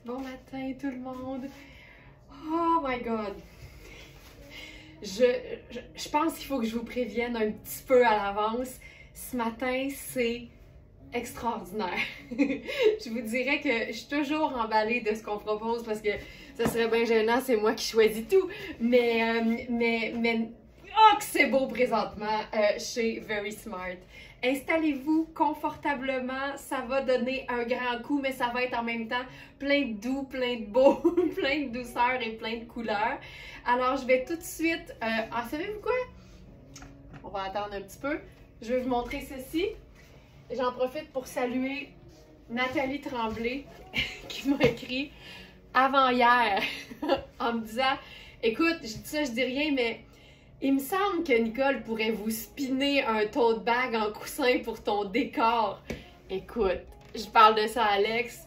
Bon matin tout le monde. Oh my god. Je pense qu'il faut que je vous prévienne un petit peu à l'avance. Ce matin, c'est extraordinaire. Je vous dirais que je suis toujours emballée de ce qu'on propose parce que ça serait bien gênant, c'est moi qui choisis tout. Mais oh que c'est beau présentement chez Very Smart. Installez-vous confortablement, ça va donner un grand coup, mais ça va être en même temps plein de doux, plein de beau, plein de douceur et plein de couleurs. Alors, je vais tout de suite... savez-vous quoi? On va attendre un petit peu. Je vais vous montrer ceci. J'en profite pour saluer Nathalie Tremblay qui m'a écrit avant-hier en me disant « Écoute, je dis ça, je dis rien, mais... il me semble que Nicole pourrait vous spinner un tote bag en coussin pour ton décor. » Écoute, je parle de ça à Alex.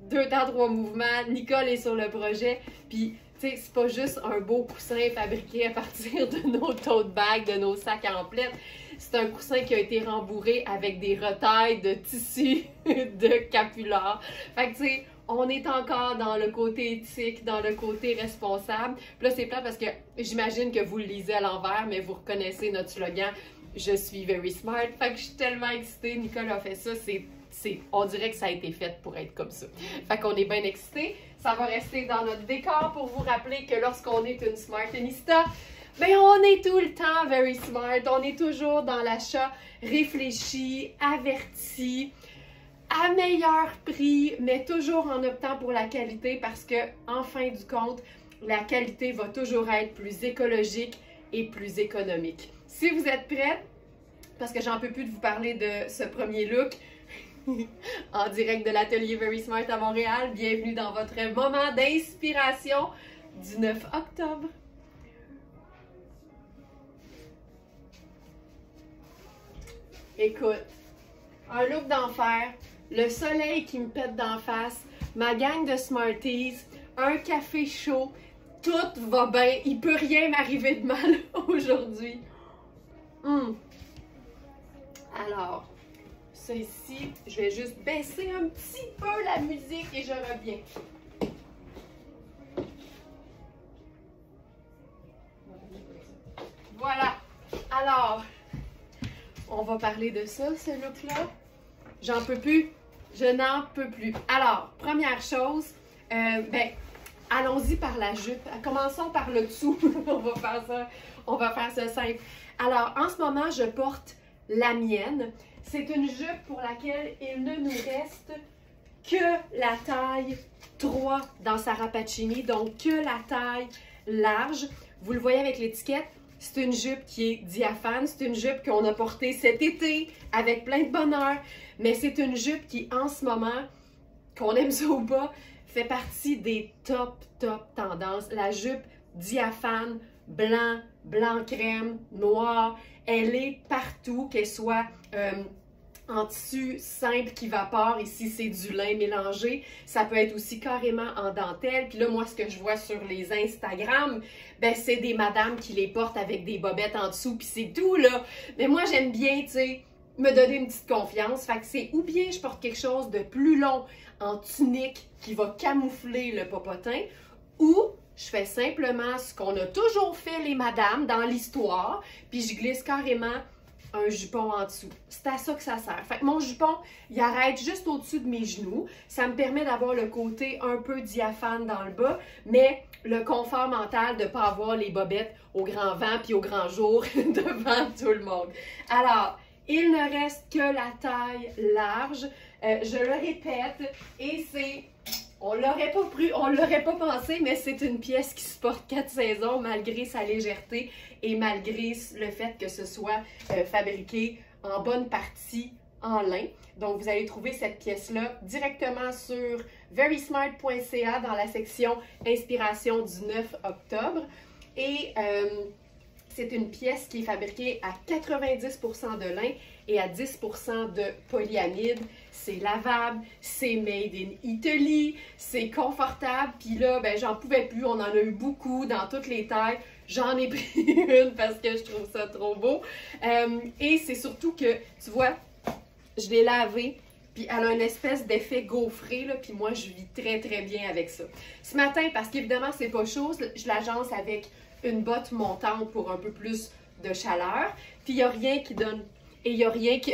2 temps, 3 mouvements. Nicole est sur le projet. Puis, tu sais, c'est pas juste un beau coussin fabriqué à partir de nos tote bags, de nos sacs à emplettes. C'est un coussin qui a été rembourré avec des retailles de tissu de capular. Fait que, tu sais, on est encore dans le côté éthique, dans le côté responsable. Puis là, c'est plat parce que j'imagine que vous le lisez à l'envers, mais vous reconnaissez notre slogan « Je suis very smart ». Fait que je suis tellement excitée. Nicole a fait ça. On dirait que ça a été fait pour être comme ça. Fait qu'on est bien excités. Ça va rester dans notre décor pour vous rappeler que lorsqu'on est une Smartinista, ben on est tout le temps very smart. On est toujours dans l'achat réfléchi, averti, à meilleur prix, mais toujours en optant pour la qualité parce que, en fin du compte, la qualité va toujours être plus écologique et plus économique. Si vous êtes prêts, parce que j'en peux plus de vous parler de ce premier look en direct de l'atelier Very Smart à Montréal, bienvenue dans votre moment d'inspiration du 9 octobre. Écoute, un look d'enfer. Le soleil qui me pète d'en face, ma gang de Smarties, un café chaud, tout va bien. Il peut rien m'arriver de mal aujourd'hui. Alors, ça ici, je vais juste baisser un petit peu la musique et je reviens. Voilà. Alors, on va parler de ça, ce look-là. J'en peux plus. Je n'en peux plus. Alors, première chose, allons-y par la jupe. Commençons par le dessous. On va faire ça simple. Alors, en ce moment, je porte la mienne. C'est une jupe pour laquelle il ne nous reste que la taille 3 dans Sarah Pacini, donc que la taille large. Vous le voyez avec l'étiquette. C'est une jupe qui est diaphane, c'est une jupe qu'on a portée cet été avec plein de bonheur, mais c'est une jupe qui, en ce moment, qu'on aime ça ou pas, fait partie des top tendances. La jupe diaphane, blanc, blanc crème, noir, elle est partout, qu'elle soit en tissu simple qui vapore, ici c'est du lin mélangé, ça peut être aussi carrément en dentelle. Puis là, moi, ce que je vois sur les Instagram, ben c'est des madames qui les portent avec des bobettes en dessous, puis c'est tout, là. Mais moi, j'aime bien, tu sais, me donner une petite confiance. Fait que c'est ou bien je porte quelque chose de plus long en tunique qui va camoufler le popotin, ou je fais simplement ce qu'on a toujours fait les madames dans l'histoire, puis je glisse carrément un jupon en dessous. C'est à ça que ça sert. Fait que mon jupon, il arrête juste au-dessus de mes genoux. Ça me permet d'avoir le côté un peu diaphane dans le bas, mais le confort mental de ne pas avoir les bobettes au grand vent puis au grand jour devant tout le monde. Alors, il ne reste que la taille large. Je le répète, et c'est... On l'aurait pas pensé, mais c'est une pièce qui supporte 4 saisons malgré sa légèreté et malgré le fait que ce soit fabriqué en bonne partie en lin. Donc, vous allez trouver cette pièce-là directement sur verysmart.ca dans la section Inspiration du 9 octobre. Et c'est une pièce qui est fabriquée à 90% de lin et à 10% de polyamide. C'est lavable, c'est made in Italy, c'est confortable. Puis là, ben j'en pouvais plus, on en a eu beaucoup dans toutes les tailles. J'en ai pris une parce que je trouve ça trop beau. Et c'est surtout que, tu vois, je l'ai lavé Puis elle a une espèce d'effet gaufré, là, puis moi, je vis très, très bien avec ça. Ce matin, parce qu'évidemment, c'est pas chaud, je l'agence avec une botte montante pour un peu plus de chaleur. Puis il n'y a rien qui donne... Et il n'y a rien qui...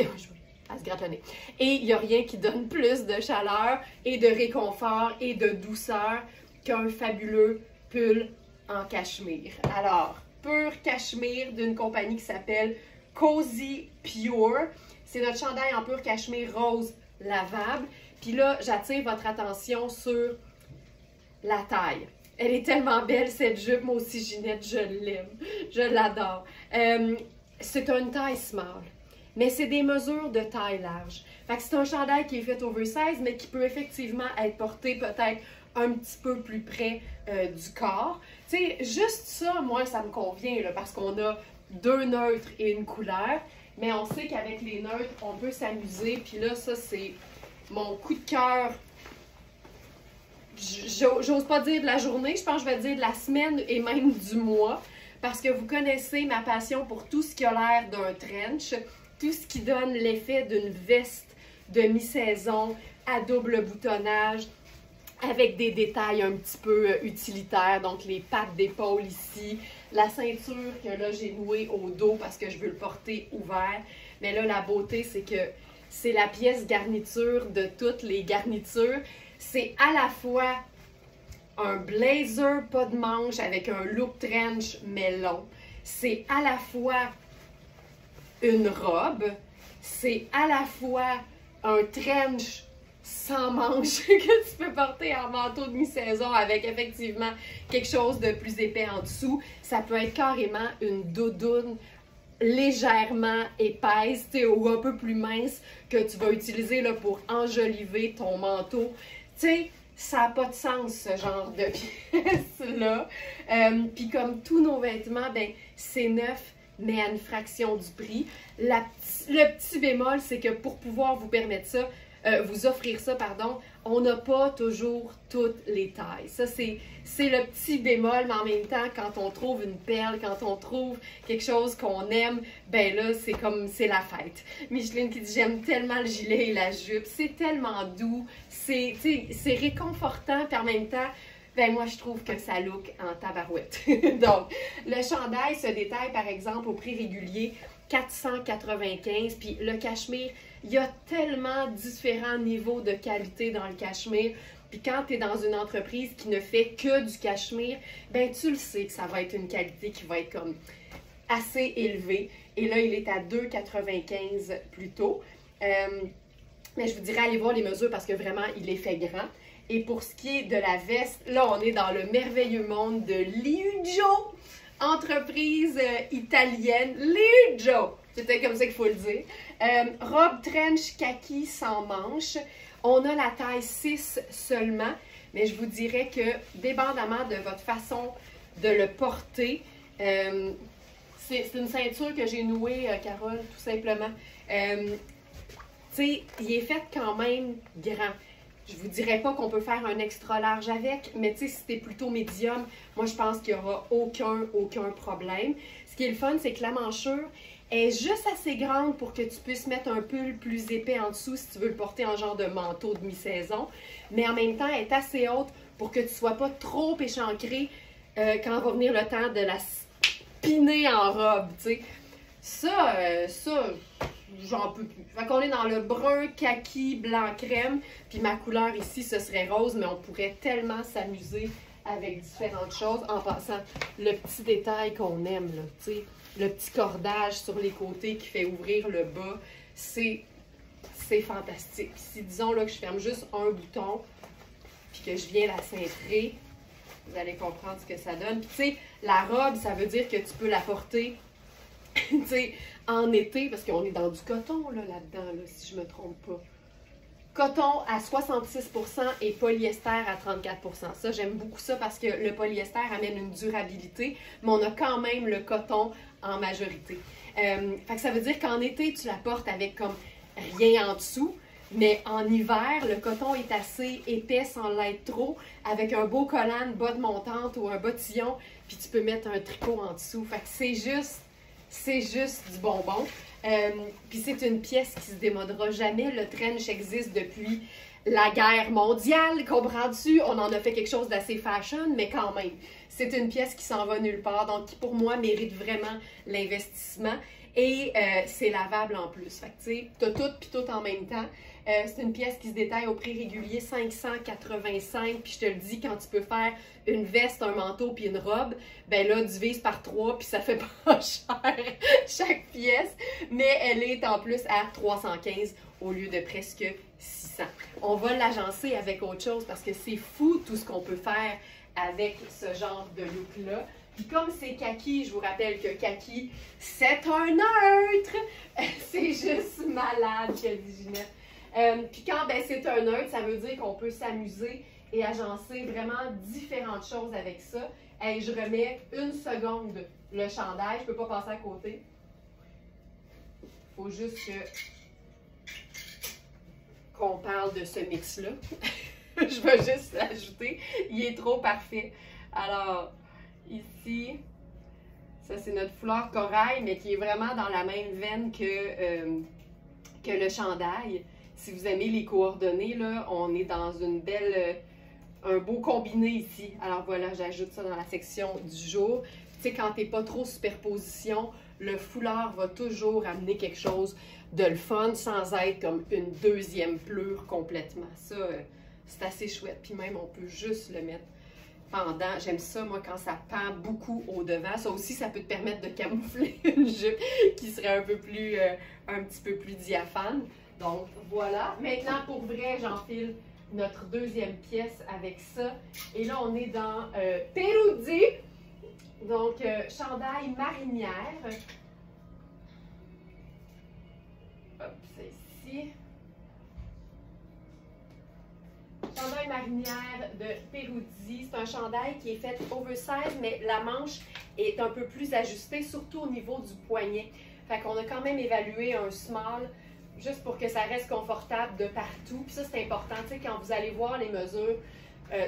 Elle se gratte le nez. Et il n'y a rien qui donne plus de chaleur et de réconfort et de douceur qu'un fabuleux pull en cachemire. Alors, pur cachemire d'une compagnie qui s'appelle Cozy Pure. C'est notre chandail en pur cachemire rose lavable. Puis là, j'attire votre attention sur la taille. Elle est tellement belle, cette jupe. Moi aussi, Ginette, je l'aime. Je l'adore. C'est une taille small. Mais c'est des mesures de taille large. Fait que c'est un chandail qui est fait oversize, mais qui peut effectivement être porté peut-être un petit peu plus près du corps. Tu sais, juste ça, moi, ça me convient, là, parce qu'on a 2 neutres et une couleur. Mais on sait qu'avec les neutres, on peut s'amuser. Puis là, ça, c'est mon coup de cœur. J'ose pas dire de la journée, je pense que je vais dire de la semaine et même du mois. Parce que vous connaissez ma passion pour tout ce qui a l'air d'un trench. Tout ce qui donne l'effet d'une veste de mi-saison à double boutonnage avec des détails un petit peu utilitaires. Donc, les pattes d'épaule ici, la ceinture que là, j'ai nouée au dos parce que je veux le porter ouvert. Mais là, la beauté, c'est que c'est la pièce garniture de toutes les garnitures. C'est à la fois un blazer pas de manches avec un look trench mais long. C'est à la fois une robe, c'est à la fois un trench sans manches que tu peux porter en manteau de mi-saison avec effectivement quelque chose de plus épais en dessous. Ça peut être carrément une doudoune légèrement épaisse ou un peu plus mince que tu vas utiliser là, pour enjoliver ton manteau. Tu sais, ça n'a pas de sens ce genre de pièce-là. Puis comme tous nos vêtements, ben c'est neuf, mais à une fraction du prix. Le petit bémol, c'est que pour pouvoir vous permettre ça, vous offrir ça, pardon, on n'a pas toujours toutes les tailles. Ça, c'est le petit bémol, mais en même temps, quand on trouve une perle, quand on trouve quelque chose qu'on aime, ben là, c'est comme, c'est la fête. Micheline qui dit, j'aime tellement le gilet et la jupe, c'est tellement doux, c'est réconfortant, puis en même temps, ben moi, je trouve que ça look en tabarouette. Donc, le chandail se détaille, par exemple, au prix régulier, 495, puis le cachemire, il y a tellement différents niveaux de qualité dans le cachemire. Puis quand tu es dans une entreprise qui ne fait que du cachemire, ben tu le sais que ça va être une qualité qui va être comme assez élevée. Et là, il est à 2,95 plutôt. Mais je vous dirais, allez voir les mesures parce que vraiment, il est fait grand. Et pour ce qui est de la veste, là, on est dans le merveilleux monde de Liujo, entreprise italienne. Liujo, c'était comme ça qu'il faut le dire. Robe trench kaki sans manches. On a la taille 6 seulement, mais je vous dirais que, dépendamment de votre façon de le porter, c'est une ceinture que j'ai nouée, Carole, tout simplement. Tu sais, il est fait quand même grand. Je vous dirais pas qu'on peut faire un extra large avec, mais tu sais, si t'es plutôt médium, moi je pense qu'il n'y aura aucun problème. Ce qui est le fun, c'est que la manchure est juste assez grande pour que tu puisses mettre un pull plus épais en dessous si tu veux le porter en genre de manteau de mi-saison, mais en même temps, elle est assez haute pour que tu sois pas trop échancré quand va venir le temps de la spinner en robe, tu sais. Ça, j'en peux plus. Fait qu'on est dans le brun, kaki, blanc, crème. Puis ma couleur ici, ce serait rose, mais on pourrait tellement s'amuser avec différentes choses. En passant, le petit détail qu'on aime, là, tu sais, le petit cordage sur les côtés qui fait ouvrir le bas, c'est fantastique. Si disons là que je ferme juste un bouton, puis que je viens la cintrer, vous allez comprendre ce que ça donne. Puis tu sais, la robe, ça veut dire que tu peux la porter tu sais, en été, parce qu'on est dans du coton là-dedans, là, si je me trompe pas. Coton à 66% et polyester à 34%. Ça, j'aime beaucoup ça parce que le polyester amène une durabilité, mais on a quand même le coton en majorité. Fait que ça veut dire qu'en été, tu la portes avec comme rien en dessous, mais en hiver, le coton est assez épais sans l'être trop, avec un beau collant, une botte montante ou un bottillon, puis tu peux mettre un tricot en dessous. Fait que c'est juste du bonbon. Puis c'est une pièce qui se démodera jamais. Le trench existe depuis la guerre mondiale, comprends-tu? On en a fait quelque chose d'assez fashion, mais quand même. C'est une pièce qui s'en va nulle part, donc qui pour moi mérite vraiment l'investissement. Et c'est lavable en plus. Fait que tu sais, t'as tout puis tout en même temps. C'est une pièce qui se détaille au prix régulier 585. Puis je te le dis, quand tu peux faire une veste, un manteau puis une robe, ben là, divise par 3 puis ça fait pas cher chaque pièce. Mais elle est en plus à 315 au lieu de presque 600. On va l'agencer avec autre chose parce que c'est fou tout ce qu'on peut faire avec ce genre de look-là. Puis comme c'est kaki, je vous rappelle que kaki, c'est un neutre! C'est juste malade, que dit Ginette. Puis quand ben, c'est un neutre, ça veut dire qu'on peut s'amuser et agencer vraiment différentes choses avec ça. Hey, je remets une seconde le chandail, je peux pas passer à côté. Faut juste qu'on parle de ce mix-là. Je vais juste l'ajouter. Il est trop parfait. Alors, ici, ça c'est notre foulard corail, mais qui est vraiment dans la même veine que le chandail. Si vous aimez les coordonnées, là, on est dans une belle, un beau combiné ici. Alors voilà, j'ajoute ça dans la section du jour. Tu sais, quand t'es pas trop superposition, le foulard va toujours amener quelque chose de le fun sans être comme une deuxième pleure complètement. Ça, c'est assez chouette. Puis même, on peut juste le mettre pendant. J'aime ça, moi, quand ça pend beaucoup au devant. Ça aussi, ça peut te permettre de camoufler une jupe qui serait un petit peu plus diaphane. Donc, voilà. Maintenant, pour vrai, j'enfile notre deuxième pièce avec ça. Et là, on est dans Peruzzi. Donc, chandail marinière. Hop, c'est ici. Chandail marinière de Peruzzi. C'est un chandail qui est fait oversize, mais la manche est un peu plus ajustée, surtout au niveau du poignet. Fait qu'on a quand même évalué un small, juste pour que ça reste confortable de partout. Puis ça, c'est important, tu sais, quand vous allez voir les mesures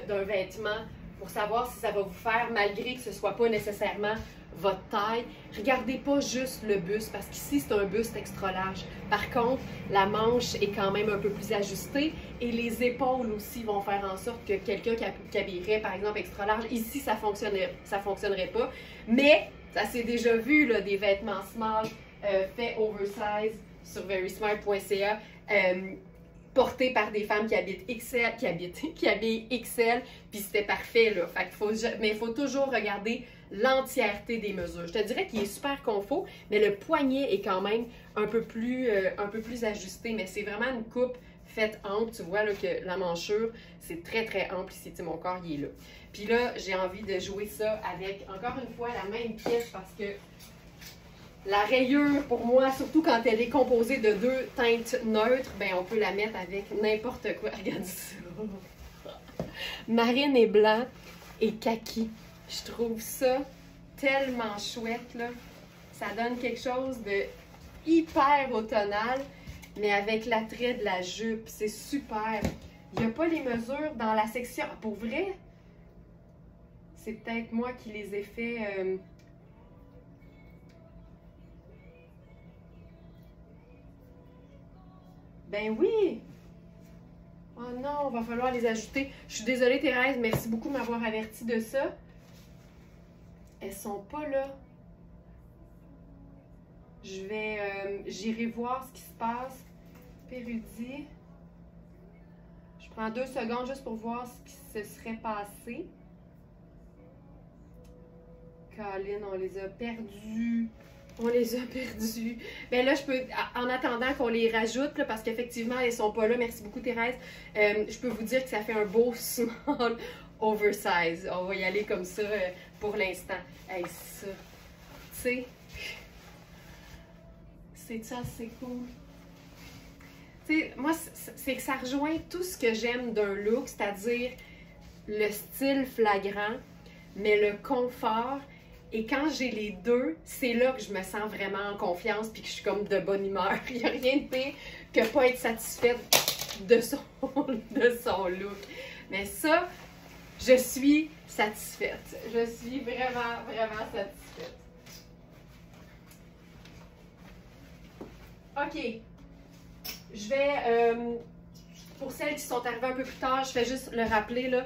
d'un vêtement, pour savoir si ça va vous faire, malgré que ce ne soit pas nécessairement votre taille, regardez pas juste le buste, parce qu'ici, c'est un buste extra large. Par contre, la manche est quand même un peu plus ajustée et les épaules aussi vont faire en sorte que quelqu'un qui habillerait, par exemple, extra large, ici, ça fonctionnerait pas. Mais, ça s'est déjà vu, là, des vêtements small faits oversize sur verysmart.ca, portés par des femmes qui habitent XL, qui habillent XL, puis c'était parfait, là. Fait mais il faut toujours regarder l'entièreté des mesures. Je te dirais qu'il est super confort, mais le poignet est quand même un peu plus ajusté, mais c'est vraiment une coupe faite ample. Tu vois là, que la manchure, c'est très, très ample ici. Tu sais, mon corps, il est là. Puis là, j'ai envie de jouer ça avec, encore une fois, la même pièce parce que la rayure, pour moi, surtout quand elle est composée de deux teintes neutres, ben on peut la mettre avec n'importe quoi. Regarde ça. Marine et blanc et kaki. Je trouve ça tellement chouette, là. Ça donne quelque chose de hyper automnal, mais avec l'attrait de la jupe. C'est super. Il n'y a pas les mesures dans la section. Pour vrai, c'est peut-être moi qui les ai fait... Ben oui! Oh non, va falloir les ajouter. Je suis désolée Thérèse, merci beaucoup de m'avoir averti de ça. Elles sont pas là. J'irai voir ce qui se passe. Peruzzi. Je prends 2 secondes juste pour voir ce qui se serait passé. Colin, on les a perdus. On les a perdus. Mais là, je peux, en attendant qu'on les rajoute, là, parce qu'effectivement, elles sont pas là. Merci beaucoup, Thérèse. Je peux vous dire que ça fait un beau small oversize. On va y aller comme ça pour l'instant. Hey, ça, tu sais, c'est ça, c'est cool. Tu sais, moi, c'est que ça rejoint tout ce que j'aime d'un look, c'est-à-dire le style flagrant, mais le confort. Et quand j'ai les deux, c'est là que je me sens vraiment en confiance puis que je suis comme de bonne humeur. Il n'y a rien de pire que pas être satisfaite de son look. Mais ça, je suis satisfaite. Je suis vraiment, vraiment satisfaite. OK. Je vais, pour celles qui sont arrivées un peu plus tard, je vais juste le rappeler, là.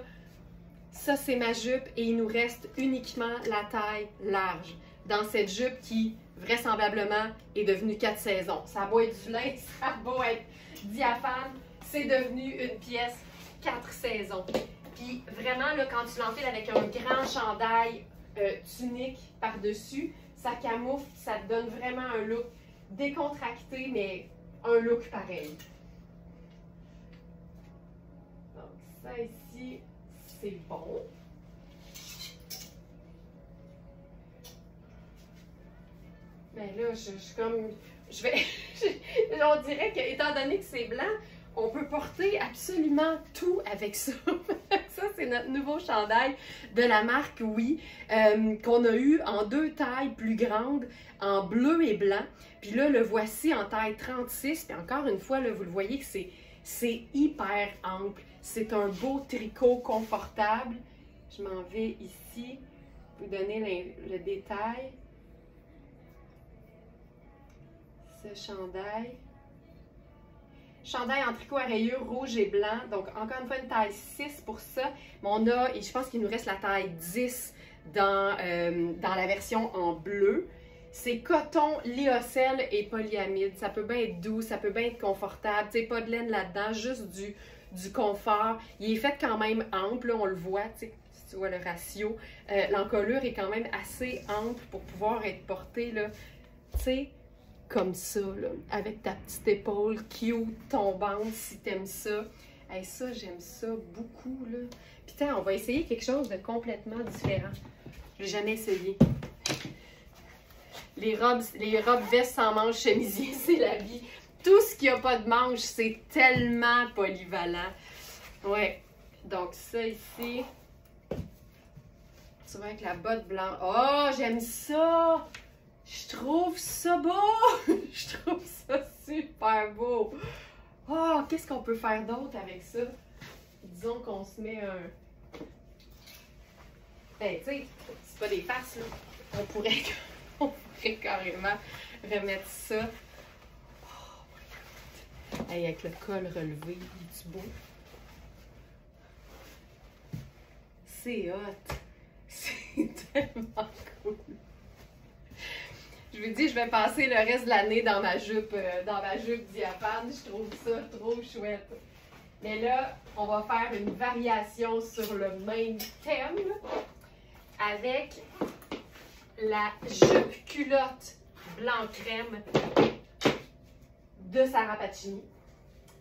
Ça, c'est ma jupe et il nous reste uniquement la taille large dans cette jupe qui, vraisemblablement, est devenue 4 saisons. Ça a beau être du lin, ça a beau être diaphane, c'est devenu une pièce 4 saisons. Puis vraiment, là, quand tu l'enfiles avec un grand chandail tunique par-dessus, ça camoufle, ça te donne vraiment un look décontracté, mais un look pareil. Donc ça ici, c'est bon. Mais là, je suis comme... on dirait que, étant donné que c'est blanc, on peut porter absolument tout avec ça. Ça, c'est notre nouveau chandail de la marque Oui, qu'on a eu en 2 tailles plus grandes, en bleu et blanc. Puis là, le voici en taille 36. Puis encore une fois, là, vous le voyez que c'est hyper ample. C'est un beau tricot confortable. Je m'en vais ici vous donner le détail. Ce chandail. Chandail en tricot à rayures rouge et blanc. Donc, encore une fois, une taille 6 pour ça. Mais on a, et je pense qu'il nous reste la taille 10 dans la version en bleu. C'est coton, lyocell et polyamide. Ça peut bien être doux, ça peut bien être confortable. Tu sais, pas de laine là-dedans, juste du confort. Il est fait quand même ample, là, on le voit, tu sais, si tu vois le ratio. L'encolure est quand même assez ample pour pouvoir être porté, là, tu sais, comme ça, là, avec ta petite épaule cute, tombante, si t'aimes ça. Hey, ça, j'aime ça beaucoup, là. Puis, on va essayer quelque chose de complètement différent. Je l'ai jamais essayé. Les robes vestes sans manches, chemisier, c'est la vie. Tout ce qui n'a pas de manches, c'est tellement polyvalent. Ouais. Donc, ça ici. Tu vois, avec la botte blanche. Oh, j'aime ça! Je trouve ça beau! Je trouve ça super beau! Oh, qu'est-ce qu'on peut faire d'autre avec ça? Disons qu'on se met un... Ben, tu sais, c'est pas des farces, là. On pourrait carrément remettre ça. Oh, regarde. Hey, avec le col relevé, il est beau? C'est hot! C'est tellement cool! Je vous dis, je vais passer le reste de l'année dans ma jupe diaphane. Je trouve ça trop chouette. Mais là, on va faire une variation sur le même thème avec la jupe culotte blanc crème de Sarah Pacini,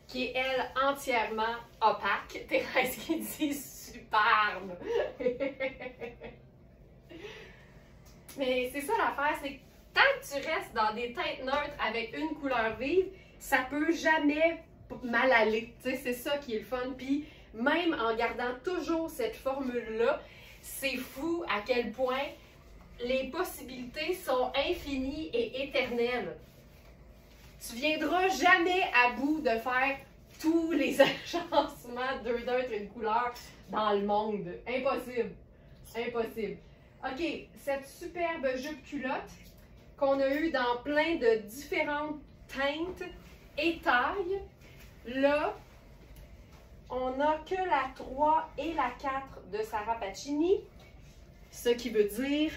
qui est, elle, entièrement opaque. Thérèse qui dit superbe! Mais c'est ça l'affaire, c'est que tant que tu restes dans des teintes neutres avec une couleur vive, ça peut jamais mal aller. Tu sais, c'est ça qui est le fun. Puis même en gardant toujours cette formule-là, c'est fou à quel point les possibilités sont infinies et éternelles. Tu viendras jamais à bout de faire tous les agencements d'un et une couleur dans le monde. Impossible. Impossible. OK, cette superbe jupe culotte qu'on a eu dans plein de différentes teintes et tailles. Là, on n'a que la 3 et la 4 de Sarah Pacini, ce qui veut dire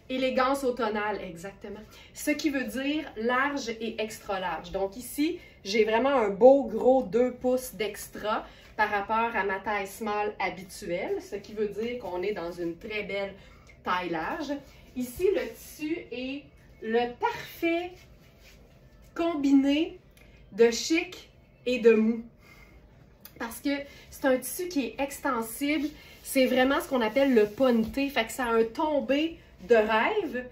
élégance automnale, exactement. Ce qui veut dire large et extra large. Donc ici, j'ai vraiment un beau gros 2 pouces d'extra par rapport à ma taille small habituelle, ce qui veut dire qu'on est dans une très belle taille large. Ici, le tissu est le parfait combiné de chic et de mou. Parce que c'est un tissu qui est extensible. C'est vraiment ce qu'on appelle le ponté. Fait que ça a un tombé de rêve.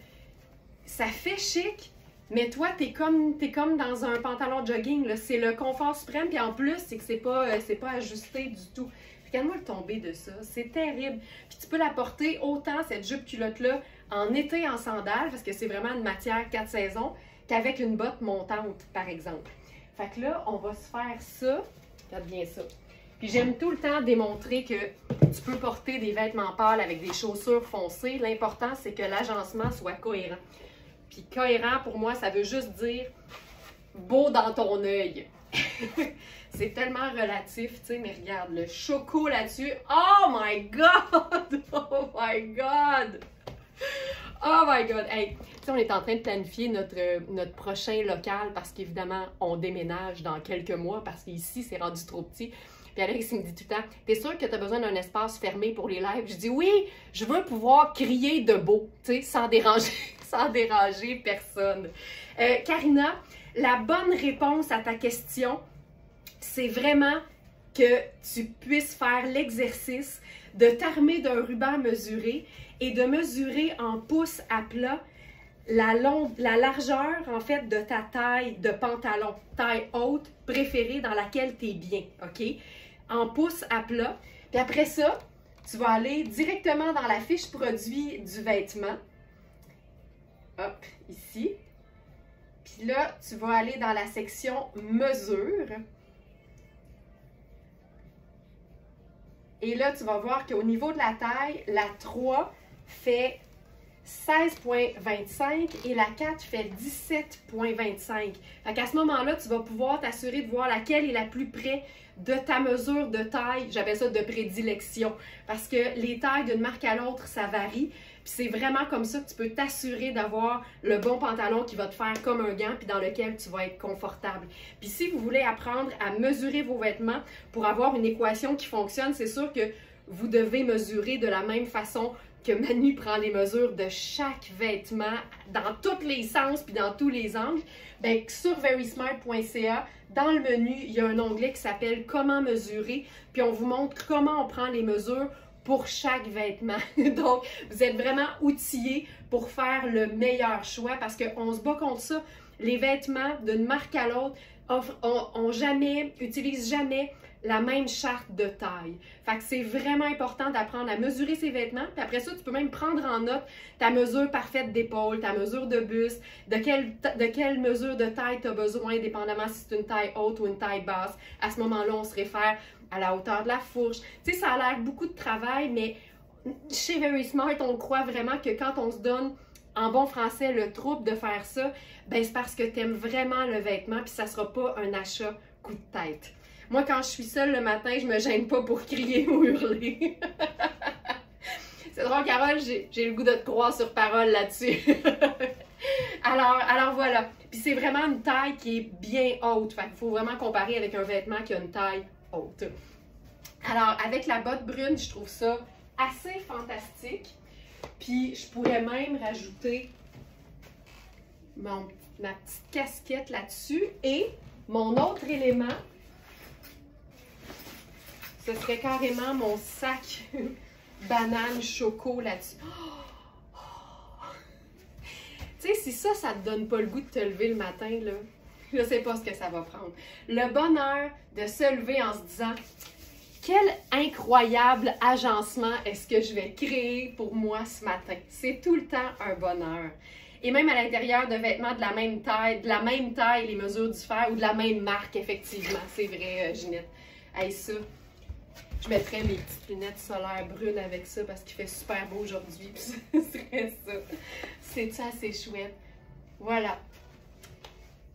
Ça fait chic, mais toi, t'es comme dans un pantalon de jogging. C'est le confort suprême. Puis en plus, c'est que c'est pas ajusté du tout. Regarde-moi le tombé de ça. C'est terrible. Puis tu peux la porter autant, cette jupe culotte-là, en été en sandales, parce que c'est vraiment une matière 4 saisons, qu'avec une botte montante, par exemple. Fait que là, on va se faire ça. Regarde bien ça. Puis j'aime tout le temps démontrer que tu peux porter des vêtements pâles avec des chaussures foncées. L'important, c'est que l'agencement soit cohérent. Puis cohérent, pour moi, ça veut juste dire beau dans ton œil. C'est tellement relatif, tu sais, mais regarde, le choco là-dessus. Oh my God! Oh my God! Oh my God! Hey, tu sais, on est en train de planifier notre prochain local parce qu'évidemment, on déménage dans quelques mois parce qu'ici, c'est rendu trop petit. Puis Alex, il me dit tout le temps, t'es sûr que t'as besoin d'un espace fermé pour les lives? Je dis oui, je veux pouvoir crier de beau, tu sais, sans déranger personne. Karina, la bonne réponse à ta question, c'est vraiment que tu puisses faire l'exercice de t'armer d'un ruban mesuré et de mesurer en pouces à plat la largeur, en fait, de ta taille de pantalon, taille haute préférée dans laquelle tu es bien, OK? En pouces à plat. Puis après ça, tu vas aller directement dans la fiche produit du vêtement. Hop, ici. Puis là, tu vas aller dans la section mesure. Et là, tu vas voir qu'au niveau de la taille, la 3 fait 16,25 et la 4 fait 17,25. Fait qu'à ce moment-là, tu vas pouvoir t'assurer de voir laquelle est la plus près de ta mesure de taille. J'appelle ça de prédilection. Parce que les tailles d'une marque à l'autre, ça varie. Puis c'est vraiment comme ça que tu peux t'assurer d'avoir le bon pantalon qui va te faire comme un gant puis dans lequel tu vas être confortable. Puis si vous voulez apprendre à mesurer vos vêtements pour avoir une équation qui fonctionne, c'est sûr que vous devez mesurer de la même façon que Manu prend les mesures de chaque vêtement dans tous les sens puis dans tous les angles. Bien, sur verysmart.ca, dans le menu, il y a un onglet qui s'appelle « Comment mesurer » puis on vous montre comment on prend les mesures pour chaque vêtement. Donc, vous êtes vraiment outillés pour faire le meilleur choix parce qu'on se bat contre ça. Les vêtements d'une marque à l'autre utilisent jamais la même charte de taille. Fait que c'est vraiment important d'apprendre à mesurer ses vêtements. Puis après ça, tu peux même prendre en note ta mesure parfaite d'épaule, ta mesure de buste, de quelle mesure de taille tu as besoin, dépendamment si c'est une taille haute ou une taille basse. À ce moment-là, on se réfère à la hauteur de la fourche. Tu sais, ça a l'air beaucoup de travail, mais chez Verysmart, on croit vraiment que quand on se donne, en bon français, le trouble de faire ça, ben c'est parce que tu aimes vraiment le vêtement, puis ça sera pas un achat coup de tête. Moi, quand je suis seule le matin, je me gêne pas pour crier ou hurler. C'est drôle, Carole, j'ai le goût de te croire sur parole là-dessus. alors voilà. Puis c'est vraiment une taille qui est bien haute. Fait qu'il faut vraiment comparer avec un vêtement qui a une taille haute. Alors, avec la botte brune, je trouve ça assez fantastique. Puis, je pourrais même rajouter ma petite casquette là-dessus. Et mon autre élément, ce serait carrément mon sac banane choco là-dessus. Oh! Tu sais, si ça te donne pas le goût de te lever le matin, là, je sais pas ce que ça va prendre. Le bonheur de se lever en se disant quel incroyable agencement est-ce que je vais créer pour moi ce matin. C'est tout le temps un bonheur. Et même à l'intérieur de vêtements de la même taille, les mesures diffèrent ou de la même marque, effectivement. C'est vrai, Ginette. Hey, ça, je mettrais mes petites lunettes solaires brunes avec ça parce qu'il fait super beau aujourd'hui. Puis ce serait ça. C'est ça, assez chouette. Voilà.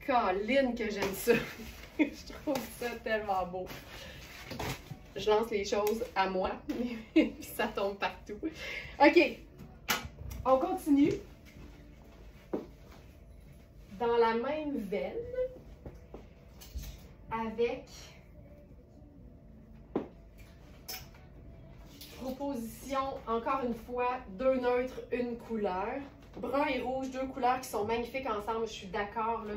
Colline que j'aime ça. Je trouve ça tellement beau. Je lance les choses à moi, puis ça tombe partout. OK. On continue. Dans la même veine, avec proposition, encore une fois, deux neutres, une couleur. Brun et rouge, deux couleurs qui sont magnifiques ensemble, je suis d'accord, là.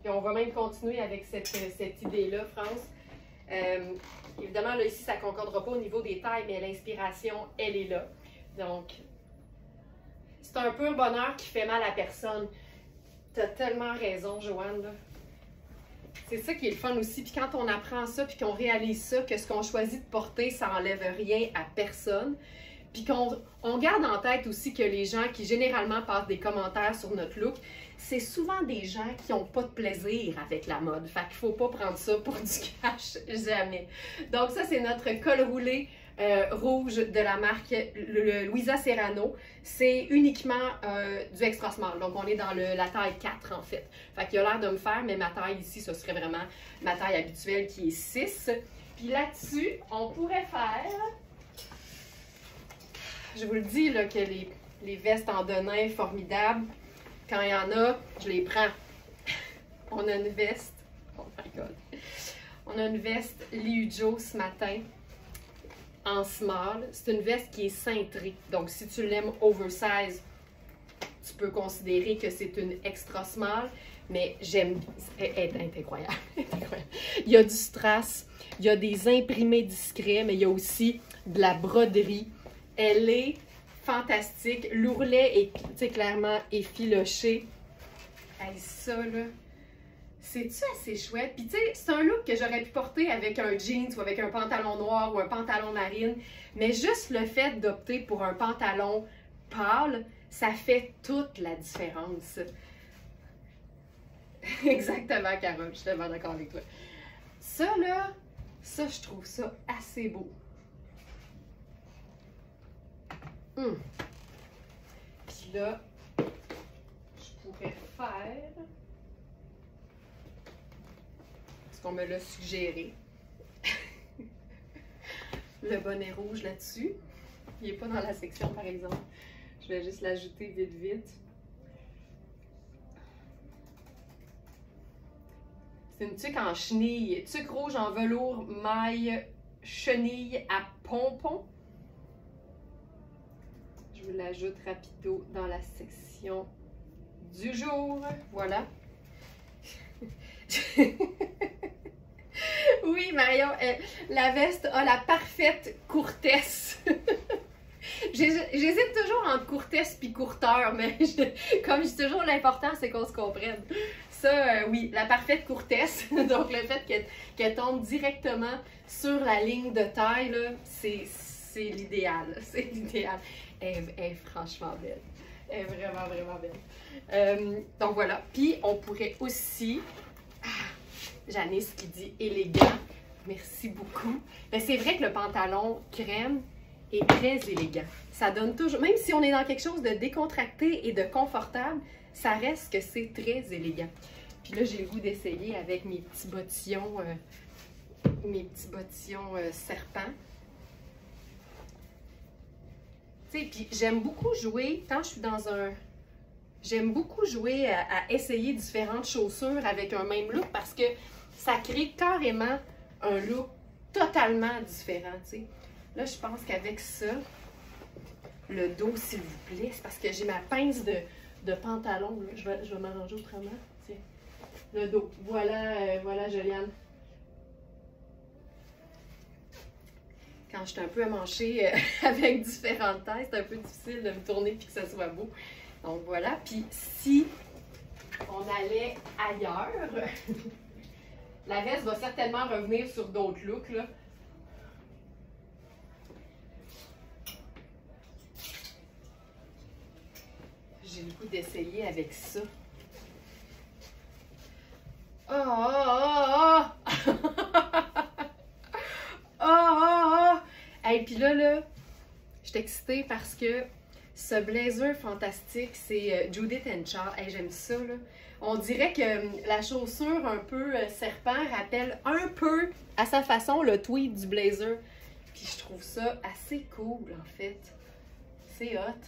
Puis on va même continuer avec cette idée-là, France. Évidemment, là, ici, ça ne concordera pas au niveau des tailles, mais l'inspiration, elle est là. Donc, c'est un pur bonheur qui fait mal à personne. Tu as tellement raison, Joanne. C'est ça qui est le fun aussi. Puis quand on apprend ça, puis qu'on réalise ça, que ce qu'on choisit de porter, ça n'enlève rien à personne. Puis qu'on garde en tête aussi que les gens qui généralement passent des commentaires sur notre look, c'est souvent des gens qui n'ont pas de plaisir avec la mode. Fait qu'il ne faut pas prendre ça pour du cash, jamais. Donc ça, c'est notre col roulé rouge de la marque le Louisa Serrano. C'est uniquement du extra small. Donc, on est dans la taille 4 en fait. Fait qu'il a l'air de me faire, mais ma taille ici, ce serait vraiment ma taille habituelle qui est 6. Puis là-dessus, on pourrait faire... Je vous le dis, là, que les vestes en denim formidables, quand il y en a, je les prends. On a une veste... Oh my God! On a une veste Liu Jo ce matin. En small. C'est une veste qui est cintrée. Donc, si tu l'aimes oversize, tu peux considérer que c'est une extra small. Mais j'aime... Elle est incroyable. Il y a du strass, il y a des imprimés discrets, mais il y a aussi de la broderie. Elle est fantastique. L'ourlet est clairement effiloché. Hey, ça, là... C'est-tu assez chouette? Puis tu sais, c'est un look que j'aurais pu porter avec un jeans ou avec un pantalon noir ou un pantalon marine. Mais juste le fait d'opter pour un pantalon pâle, ça fait toute la différence. Exactement, Carole, je suis tellement d'accord avec toi. Ça, là, ça, je trouve ça assez beau. Puis là, je pourrais faire... qu'on me l'a suggéré. Le bonnet rouge là-dessus. Il n'est pas dans la section, par exemple. Je vais juste l'ajouter vite, vite. C'est une tuque en chenille. Tuque rouge en velours, maille, chenille à pompons. Je vous l'ajoute rapido dans la section du jour. Voilà. Oui, Marion, la veste a la parfaite courtesse. J'hésite toujours entre courtesse et courteur, mais comme je dis toujours, l'important, c'est qu'on se comprenne. Ça, oui, la parfaite courtesse, donc le fait qu'elle tombe directement sur la ligne de taille, c'est l'idéal. C'est l'idéal. Elle est franchement belle. Elle est vraiment, vraiment belle. Donc voilà. Puis, on pourrait aussi... Janice qui dit élégant. Merci beaucoup. Mais c'est vrai que le pantalon crème est très élégant. Ça donne toujours, même si on est dans quelque chose de décontracté et de confortable, ça reste que c'est très élégant. Puis là, j'ai le goût d'essayer avec mes petits bottillons serpents. Tu sais, puis j'aime beaucoup jouer, quand je suis dans un... J'aime beaucoup jouer à essayer différentes chaussures avec un même look parce que ça crée carrément un look totalement différent, tu sais. Là, je pense qu'avec ça, le dos, s'il vous plaît, c'est parce que j'ai ma pince de pantalon, là. Je vais m'arranger autrement. Tiens, le dos. Voilà, voilà, Juliane. Quand je suis un peu amanchée avec différentes tailles, c'est un peu difficile de me tourner et que ça soit beau. Donc voilà, puis si on allait ailleurs, la veste va certainement revenir sur d'autres looks, là. J'ai le goût d'essayer avec ça. Oh, oh, oh, oh! Oh! Et puis là, je suis excitée parce que ce blazer fantastique, c'est Judith & Charles. Hey, j'aime ça, là. On dirait que la chaussure un peu serpent rappelle un peu, à sa façon, le tweed du blazer. Puis je trouve ça assez cool, en fait. C'est hot.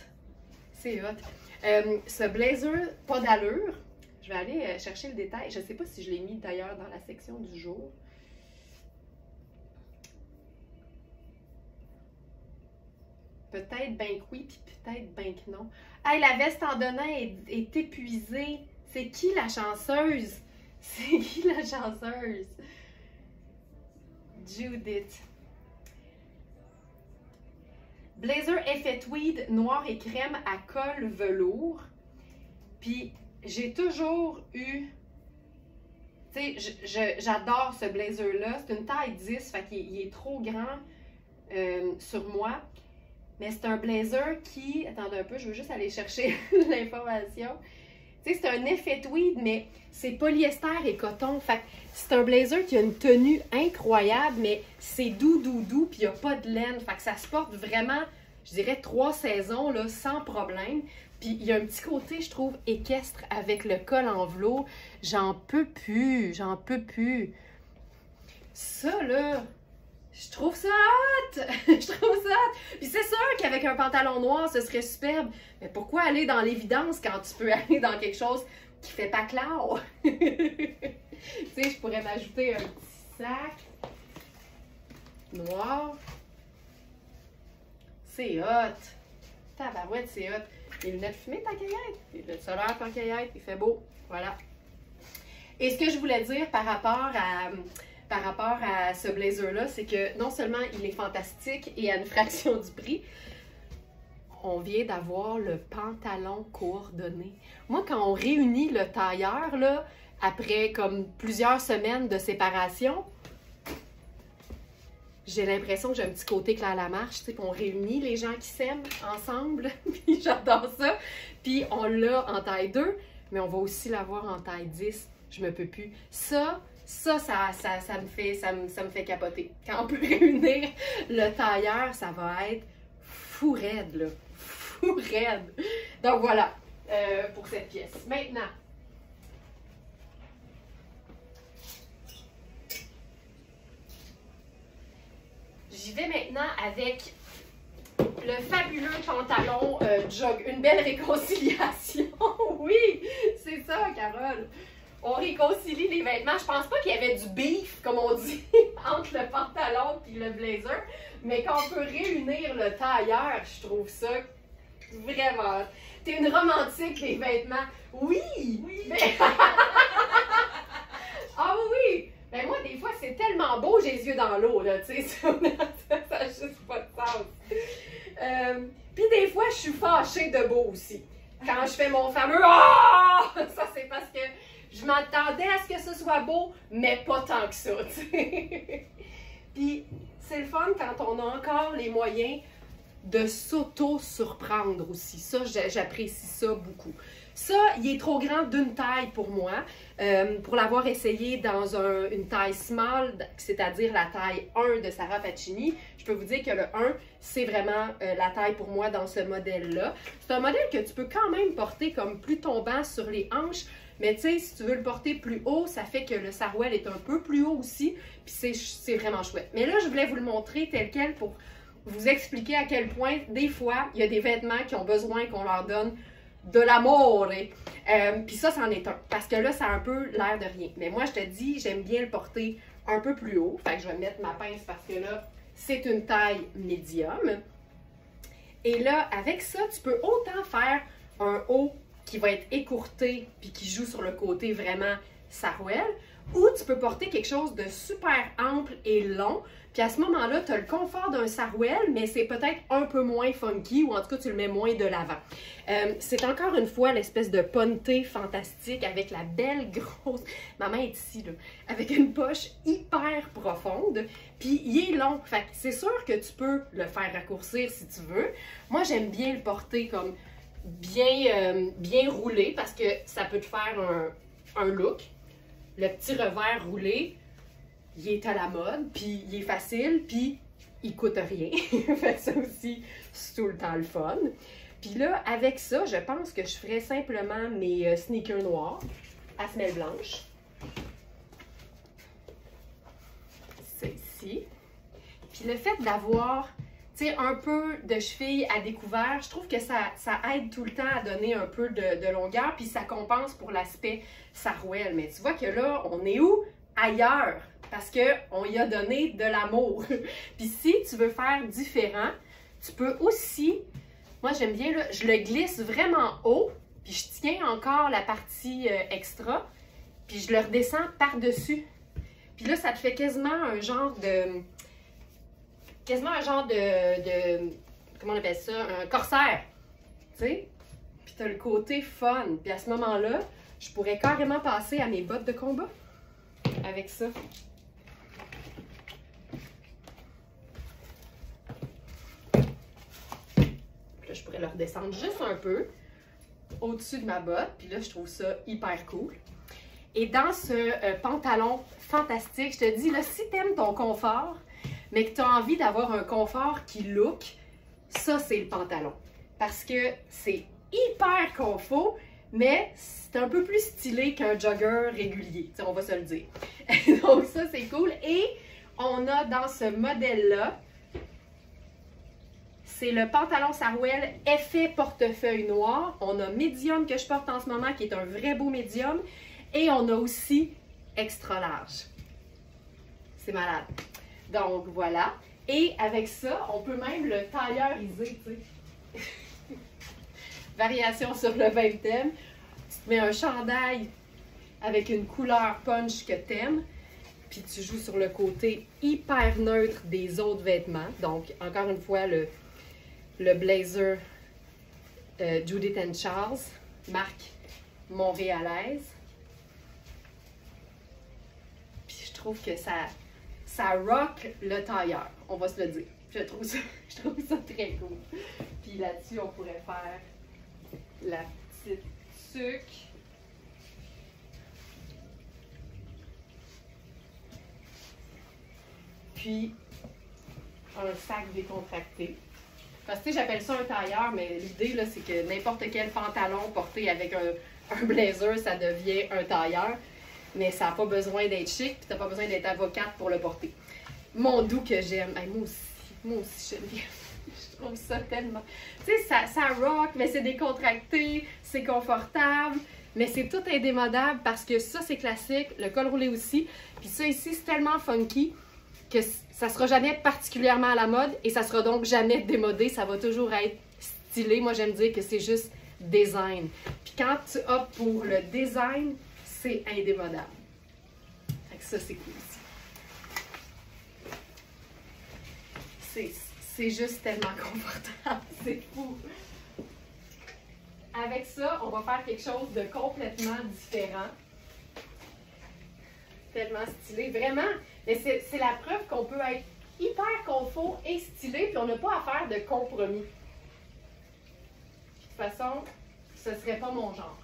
C'est hot. Ce blazer, pas d'allure. Je vais aller chercher le détail. Je ne sais pas si je l'ai mis d'ailleurs dans la section du jour. Peut-être bien que oui, puis peut-être bien que non. Hey, la veste en denim est épuisée. C'est qui la chanceuse? C'est qui la chanceuse? Judith. Blazer effet tweed, noir et crème à col velours. Puis, j'ai toujours eu... Tu sais, j'adore ce blazer-là. C'est une taille 10, fait qu'il est trop grand sur moi. Mais c'est un blazer qui... Attendez un peu, je veux juste aller chercher l'information. Tu sais, c'est un effet tweed, mais c'est polyester et coton. Fait que c'est un blazer qui a une tenue incroyable, mais c'est doux, puis il n'y a pas de laine. Fait que ça se porte vraiment, je dirais, 3 saisons, là, sans problème. Puis il y a un petit côté, je trouve, équestre avec le col en velours. J'en peux plus, j'en peux plus. Ça, là, je trouve ça hot! Je trouve ça hot! Puis c'est sûr qu'avec un pantalon noir, ce serait superbe. Mais pourquoi aller dans l'évidence quand tu peux aller dans quelque chose qui fait pas clair? Tu sais, je pourrais m'ajouter un petit sac noir. C'est hot! Tabarouette, c'est hot! Les lunettes fumées, tant qu'à y être. Les lunettes solaires, tant qu'à y être. Il fait beau. Voilà. Et ce que je voulais dire par rapport à ce blazer-là, c'est que non seulement il est fantastique et à une fraction du prix, on vient d'avoir le pantalon coordonné. Moi, quand on réunit le tailleur, là, après comme plusieurs semaines de séparation, j'ai l'impression que j'ai un petit côté Claire Lamarche, tu sais, qu'on réunit les gens qui s'aiment ensemble, puis j'adore ça. Puis on l'a en taille 2, mais on va aussi l'avoir en taille 10. Je me peux plus. Ça me fait capoter. Quand on peut réunir le tailleur, ça va être fou raide, là. Fou raide. Donc voilà, pour cette pièce. Maintenant, j'y vais maintenant avec le fabuleux pantalon jog. Une belle réconciliation. Oui, c'est ça, Carole. On réconcilie les vêtements. Je pense pas qu'il y avait du beef, comme on dit, entre le pantalon et le blazer. Mais quand on peut réunir le tailleur, je trouve ça vraiment... T'es une romantique des vêtements. Oui! Oui! Mais... ah oui! Ben moi, des fois, c'est tellement beau, j'ai les yeux dans l'eau, là, tu sais, ça n'a juste pas de sens. Puis des fois, je suis fâchée de beau aussi. Quand je fais mon fameux « Ah! » Ça, c'est parce que je m'attendais à ce que ce soit beau, mais pas tant que ça, tu sais. Puis c'est le fun quand on a encore les moyens de s'auto-surprendre aussi. Ça, j'apprécie ça beaucoup. Ça, il est trop grand d'une taille pour moi. Pour l'avoir essayé dans une taille small, c'est-à-dire la taille 1 de Sarah Pacini, je peux vous dire que le 1, c'est vraiment la taille pour moi dans ce modèle-là. C'est un modèle que tu peux quand même porter comme plus tombant sur les hanches, mais tu sais, si tu veux le porter plus haut, ça fait que le sarouel est un peu plus haut aussi, puis c'est vraiment chouette. Mais là, je voulais vous le montrer tel quel pour vous expliquer à quel point, des fois, il y a des vêtements qui ont besoin qu'on leur donne de l'amour. Puis ça, c'en est un. Parce que là, ça a un peu l'air de rien. Mais moi, je te dis, j'aime bien le porter un peu plus haut. Fait que je vais mettre ma pince parce que là, c'est une taille médium. Et là, avec ça, tu peux autant faire un haut qui va être écourté puis qui joue sur le côté vraiment sarouel, ou tu peux porter quelque chose de super ample et long. Puis à ce moment-là, tu as le confort d'un sarouel, mais c'est peut-être un peu moins funky, ou en tout cas, tu le mets moins de l'avant. C'est encore une fois l'espèce de ponté fantastique avec la belle grosse... Ma main est ici, là. Avec une poche hyper profonde. Puis il est long. Fait que c'est sûr que tu peux le faire raccourcir si tu veux. Moi, j'aime bien le porter comme bien roulé parce que ça peut te faire un look. Le petit revers roulé, il est à la mode, puis il est facile, puis il coûte rien. Fait ça aussi, c'est tout le temps le fun. Puis là, avec ça, je pense que je ferais simplement mes sneakers noirs à semelle blanche. C'est ici. Puis le fait d'avoir, tu sais, un peu de cheville à découvert, je trouve que ça aide tout le temps à donner un peu de longueur, puis ça compense pour l'aspect sarouel. Mais tu vois que là, on est où? Ailleurs. Parce qu'on y a donné de l'amour. Puis si tu veux faire différent, tu peux aussi, moi j'aime bien, là, je le glisse vraiment haut, puis je tiens encore la partie extra, puis je le redescends par-dessus. Puis là, ça te fait quasiment un genre de comment on appelle ça? Un corsaire, tu sais? Puis tu as le côté fun. Puis à ce moment-là, je pourrais carrément passer à mes bottes de combat avec ça. Puis là, je pourrais le redescendre juste un peu. au-dessus de ma botte. Puis là, je trouve ça hyper cool. Et dans ce pantalon fantastique, je te dis, là, si tu aimes ton confort, mais que tu as envie d'avoir un confort qui look, ça, c'est le pantalon. Parce que c'est hyper confort, mais c'est un peu plus stylé qu'un jogger régulier, on va se le dire. Donc ça, c'est cool. Et on a dans ce modèle-là, c'est le pantalon Sarouel effet portefeuille noir. On a médium que je porte en ce moment, qui est un vrai beau médium. Et on a aussi extra large. C'est malade. Donc voilà. Et avec ça, on peut même le tailleuriser, tu sais. Variation sur le même thème. Tu te mets un chandail avec une couleur punch que t'aimes, puis tu joues sur le côté hyper neutre des autres vêtements. Donc, encore une fois, le blazer Judith & Charles, marque montréalaise. Puis je trouve que ça rock le tailleur, on va se le dire. Je trouve ça très cool. Puis là-dessus, on pourrait faire la petite tuque. Puis un sac décontracté. Parce que j'appelle ça un tailleur, mais l'idée, là, c'est que n'importe quel pantalon porté avec un blazer, ça devient un tailleur. Mais ça n'a pas besoin d'être chic, puis tu n'as pas besoin d'être avocate pour le porter. Mon doux que j'aime. Hey, moi aussi, j'aime bien. Je trouve ça tellement... Tu sais, ça rock, mais c'est décontracté, c'est confortable, mais c'est tout indémodable parce que ça, c'est classique, le col roulé aussi. Puis ça ici, c'est tellement funky que ça ne sera jamais particulièrement à la mode et ça sera donc jamais démodé. Ça va toujours être stylé. Moi, j'aime dire que c'est juste design. Puis quand tu optes pour le design, c'est indémodable. Fait que ça, c'est cool aussi. C'est juste tellement confortable. C'est fou. Avec ça, on va faire quelque chose de complètement différent. Tellement stylé. Vraiment, mais c'est la preuve qu'on peut être hyper confort et stylé, puis on n'a pas à faire de compromis. De toute façon, ce serait pas mon genre.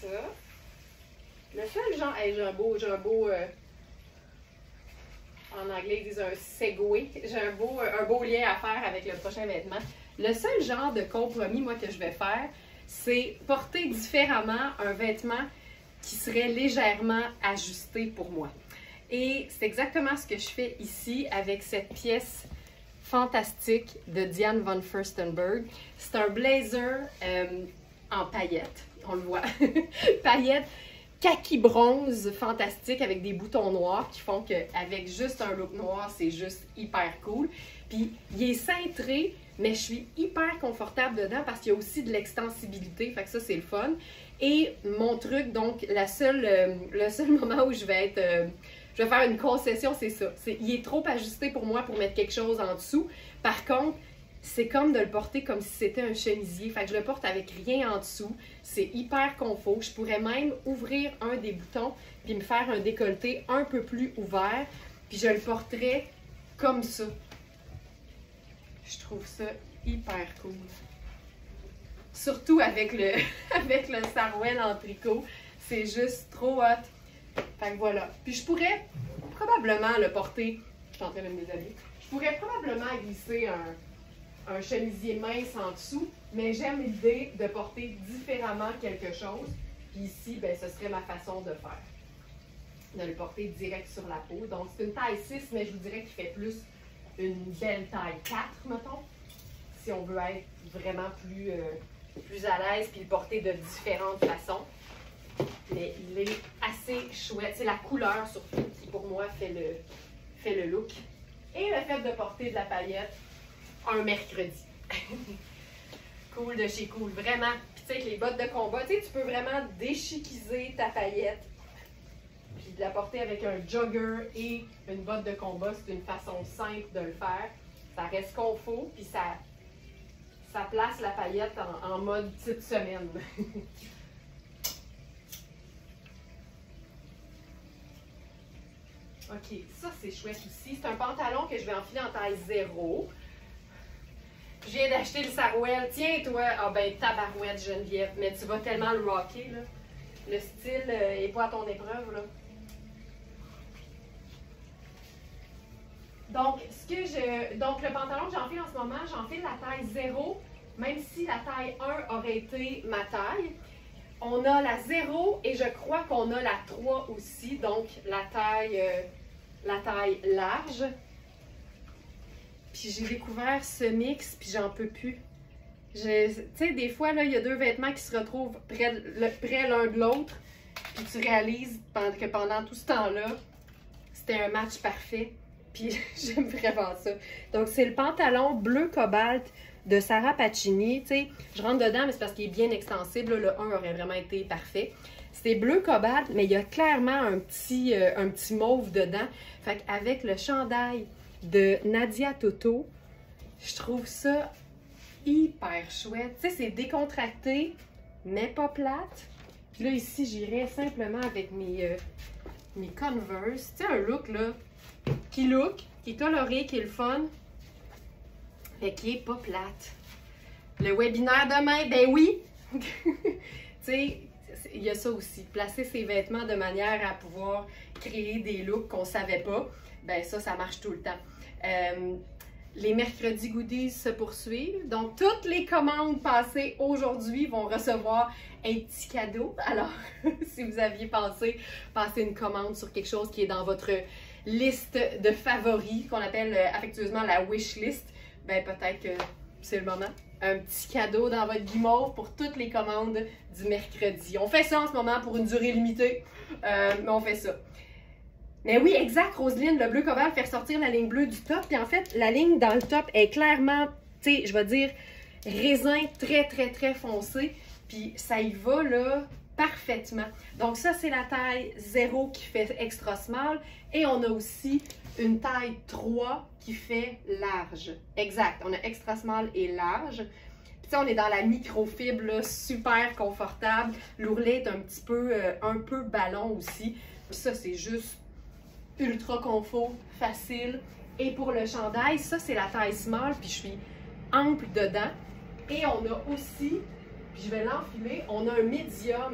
Ça. Le seul genre, hey, j'ai un beau en anglais ils disent un segway. J'ai un beau lien à faire avec le prochain vêtement. Le seul genre de compromis, moi, que je vais faire, c'est porter différemment un vêtement qui serait légèrement ajusté pour moi. Et c'est exactement ce que je fais ici avec cette pièce fantastique de Diane von Furstenberg. C'est un blazer en paillettes, on le voit. Paillettes kaki bronze fantastique avec des boutons noirs qui font qu'avec juste un look noir, c'est juste hyper cool. Puis il est cintré, mais je suis hyper confortable dedans parce qu'il y a aussi de l'extensibilité, fait que ça c'est le fun. Et mon truc, donc le seul moment où je vais faire une concession, c'est ça. Il est trop ajusté pour moi pour mettre quelque chose en dessous. Par contre, c'est comme de le porter comme si c'était un chemisier. Fait que je le porte avec rien en dessous. C'est hyper confort. Je pourrais même ouvrir un des boutons puis me faire un décolleté un peu plus ouvert. Puis je le porterais comme ça. Je trouve ça hyper cool. Surtout avec le sarouel en tricot. C'est juste trop hot. Fait que voilà. Puis je pourrais probablement le porter. Je suis en train de me déshabiller. Je pourrais probablement glisser un chemisier mince en dessous, mais j'aime l'idée de porter différemment quelque chose. Puis ici, ben, ce serait ma façon de faire. De le porter direct sur la peau. Donc c'est une taille 6, mais je vous dirais qu'il fait plus une belle taille 4, mettons. Si on veut être vraiment plus à l'aise puis le porter de différentes façons. Mais il est assez chouette. C'est la couleur surtout qui pour moi fait le look. Et le fait de porter de la paillette un mercredi. Cool de chez cool, vraiment. Puis tu sais, avec les bottes de combat, tu sais, tu peux vraiment déchiquiser ta paillette. Puis de la porter avec un jogger et une botte de combat, c'est une façon simple de le faire. Ça reste confort, puis ça ça place la paillette en mode petite semaine. OK, ça c'est chouette aussi. C'est un pantalon que je vais enfiler en taille 0. Je viens d'acheter le Sarouel. Tiens, toi, ah ben tabarouette Geneviève, mais tu vas tellement le rocker, là. Le style n'est pas à ton épreuve, là. Donc, donc le pantalon que j'enfile en ce moment, j'enfile la taille 0, même si la taille 1 aurait été ma taille. On a la 0 et je crois qu'on a la 3 aussi, donc la taille large. Puis j'ai découvert ce mix, puis j'en peux plus. Tu sais, des fois, là, il y a deux vêtements qui se retrouvent près l'un de l'autre, puis tu réalises que pendant tout ce temps-là, c'était un match parfait. Puis j'aime vraiment ça. Donc, c'est le pantalon bleu cobalt de Sarah Pacini. Tu sais, je rentre dedans, mais c'est parce qu'il est bien extensible. Là, le 1 aurait vraiment été parfait. C'est bleu cobalt, mais il y a clairement un petit mauve dedans. Fait qu'avec le chandail de Nadia Toto, je trouve ça hyper chouette. Tu sais, c'est décontracté, mais pas plate. Puis là, ici, j'irais simplement avec mes Converse. Tu sais, un look, là, qui est coloré, qui est le fun, mais qui est pas plate. Le webinaire demain, ben oui! Tu sais, il y a ça aussi. Placer ses vêtements de manière à pouvoir créer des looks qu'on savait pas, ben ça marche tout le temps. Les mercredis goodies se poursuivent. Donc, toutes les commandes passées aujourd'hui vont recevoir un petit cadeau. Alors, si vous aviez pensé passer une commande sur quelque chose qui est dans votre liste de favoris, qu'on appelle affectueusement la wish list, ben peut-être que c'est le moment. Un petit cadeau dans votre guimauve pour toutes les commandes du mercredi. On fait ça en ce moment pour une durée limitée, mais on fait ça. Mais oui, exact, Roselyne, le bleu cobalt fait ressortir la ligne bleue du top. Puis en fait, la ligne dans le top est clairement, tu sais, je vais dire, raisin très, très, très foncé. Puis ça y va, là, parfaitement. Donc ça, c'est la taille 0 qui fait extra small. Et on a aussi une taille 3 qui fait large. Exact, on a extra small et large. Puis on est dans la microfibre, là, super confortable. L'ourlet est un peu ballon aussi. Puis ça, c'est juste ultra confort, facile. Et pour le chandail, ça c'est la taille small, puis je suis ample dedans. Et on a aussi, puis je vais l'enfiler, on a un médium.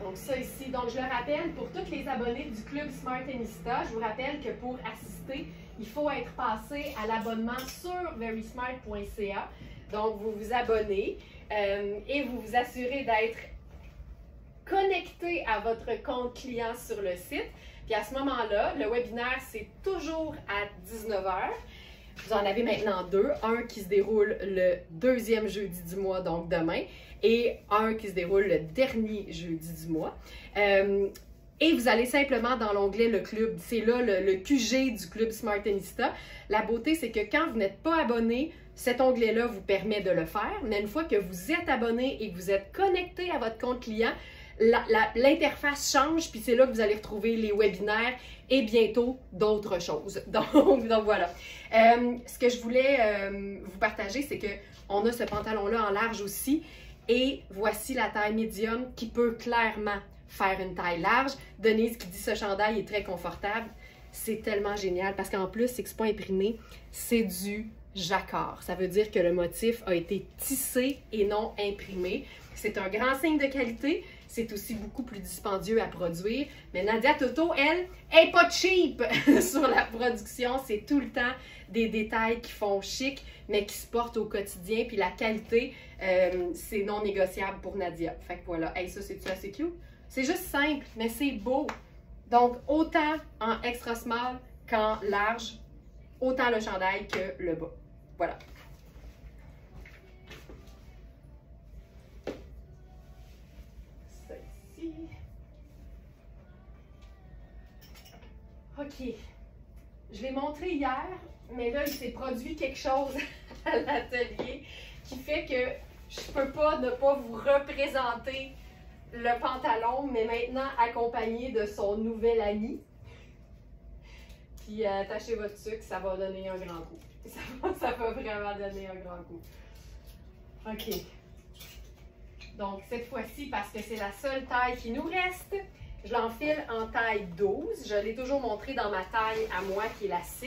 Donc ça ici, donc je le rappelle, pour tous les abonnés du Club Smartnista, je vous rappelle que pour assister, il faut être passé à l'abonnement sur verysmart.ca. Donc vous vous abonnez et vous vous assurez d'être connecté à votre compte client sur le site. Puis à ce moment-là, le webinaire, c'est toujours à 19 h. Vous en avez maintenant deux. Un qui se déroule le deuxième jeudi du mois, donc demain, et un qui se déroule le dernier jeudi du mois. Et vous allez simplement dans l'onglet Le Club. C'est là le QG du Club Smartnista. La beauté, c'est que quand vous n'êtes pas abonné, cet onglet-là vous permet de le faire. Mais une fois que vous êtes abonné et que vous êtes connecté à votre compte client, l'interface change, puis c'est là que vous allez retrouver les webinaires et bientôt d'autres choses. Donc voilà. Ce que je voulais vous partager, c'est qu'on a ce pantalon-là en large aussi, et voici la taille médium qui peut clairement faire une taille large. Denise qui dit ce chandail est très confortable. C'est tellement génial parce qu'en plus, c'est que c'est pas imprimé, c'est du jacquard. Ça veut dire que le motif a été tissé et non imprimé. C'est un grand signe de qualité. C'est aussi beaucoup plus dispendieux à produire. Mais Nadia Toto, elle, est pas cheap sur la production. C'est tout le temps des détails qui font chic, mais qui se portent au quotidien. Puis la qualité, c'est non négociable pour Nadia. Fait que voilà. Hey, ça, c'est-tu assez cute? C'est juste simple, mais c'est beau. Donc, autant en extra small qu'en large, autant le chandail que le bas. Voilà. OK. Je l'ai montré hier, mais là, il s'est produit quelque chose à l'atelier qui fait que je ne peux pas ne pas vous représenter le pantalon, mais maintenant accompagné de son nouvel ami. Puis attachez votre sucre, ça va donner un grand coup. Ça va vraiment donner un grand coup. OK. Donc, cette fois-ci, parce que c'est la seule taille qui nous reste, je l'enfile en taille 12. Je l'ai toujours montré dans ma taille à moi, qui est la 6.